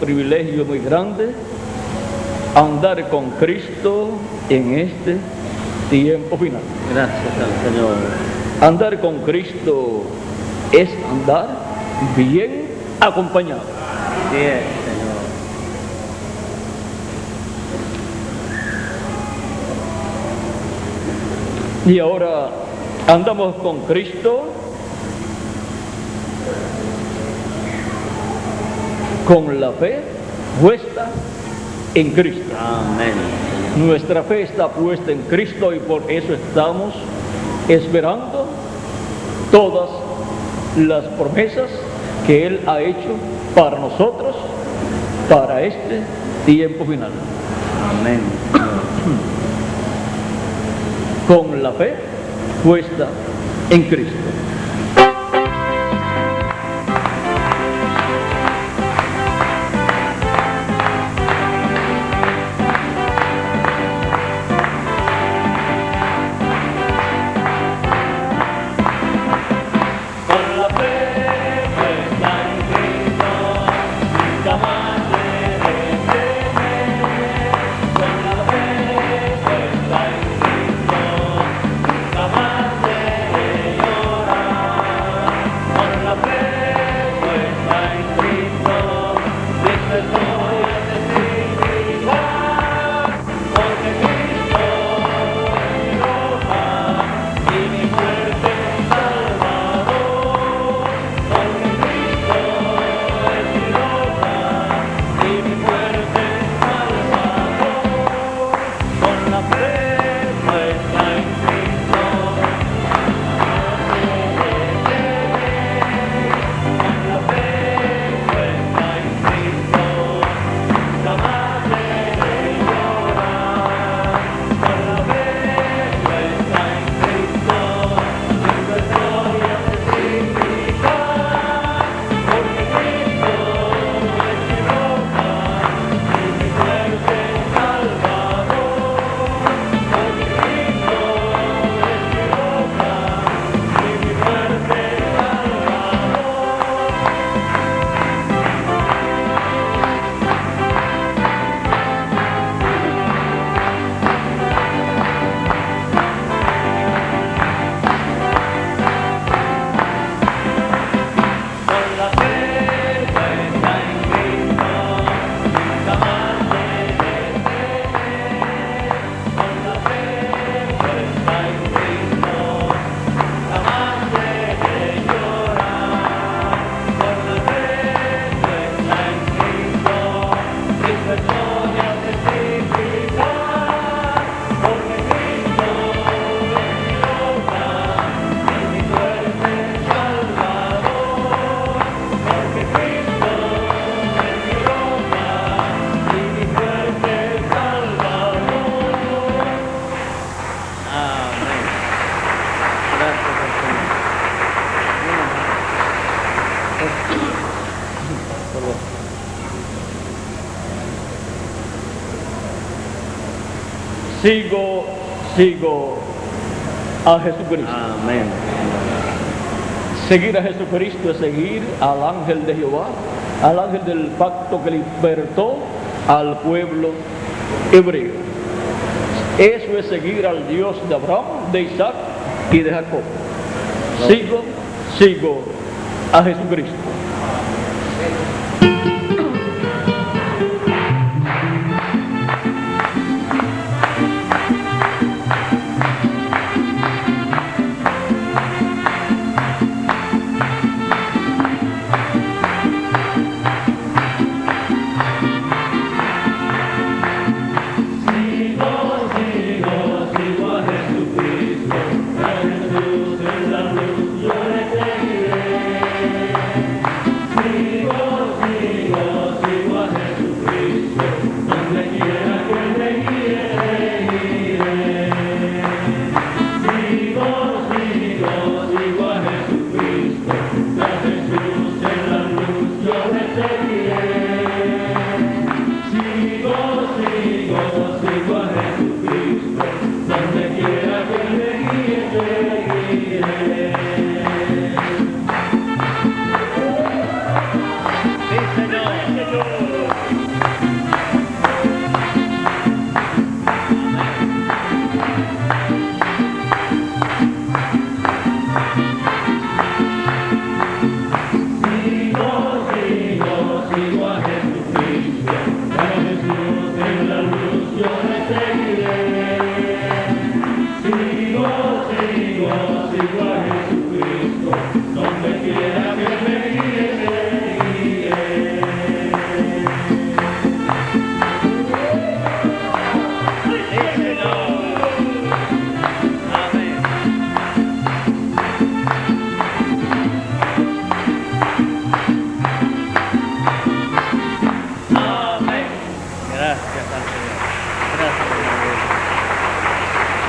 privilegio muy grande andar con Cristo en este tiempo final. Gracias al Señor. Andar con Cristo es andar bien acompañado. Bien, Señor. Y ahora andamos con Cristo con la fe puesta en Cristo. Amén. Nuestra fe está puesta en Cristo y por eso estamos esperando todas las promesas que Él ha hecho para nosotros, para este tiempo final. Amén. Con la fe puesta en Cristo. Sigo a Jesucristo. Amén. Seguir a Jesucristo es seguir al ángel de Jehová, al ángel del pacto que libertó al pueblo hebreo. Eso es seguir al Dios de Abraham, de Isaac y de Jacob. Sigo a Jesucristo. Sigo a Jesús.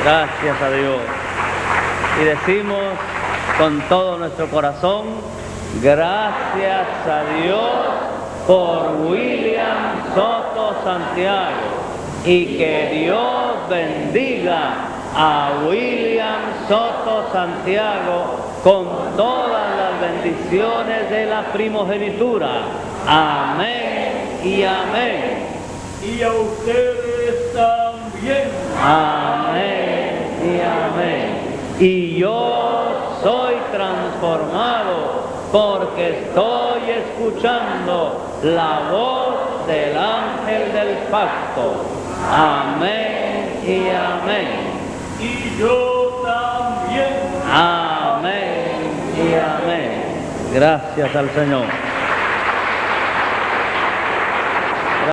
Gracias a Dios. Y decimos con todo nuestro corazón, gracias a Dios por William Soto Santiago. Y que Dios bendiga a William Soto Santiago con todas las bendiciones de la primogenitura. Amén y amén. Y a ustedes también. Amén y amén. Y yo soy transformado porque estoy escuchando la voz del ángel del pacto. Amén y amén. Y yo también. Amén y amén. Gracias al Señor.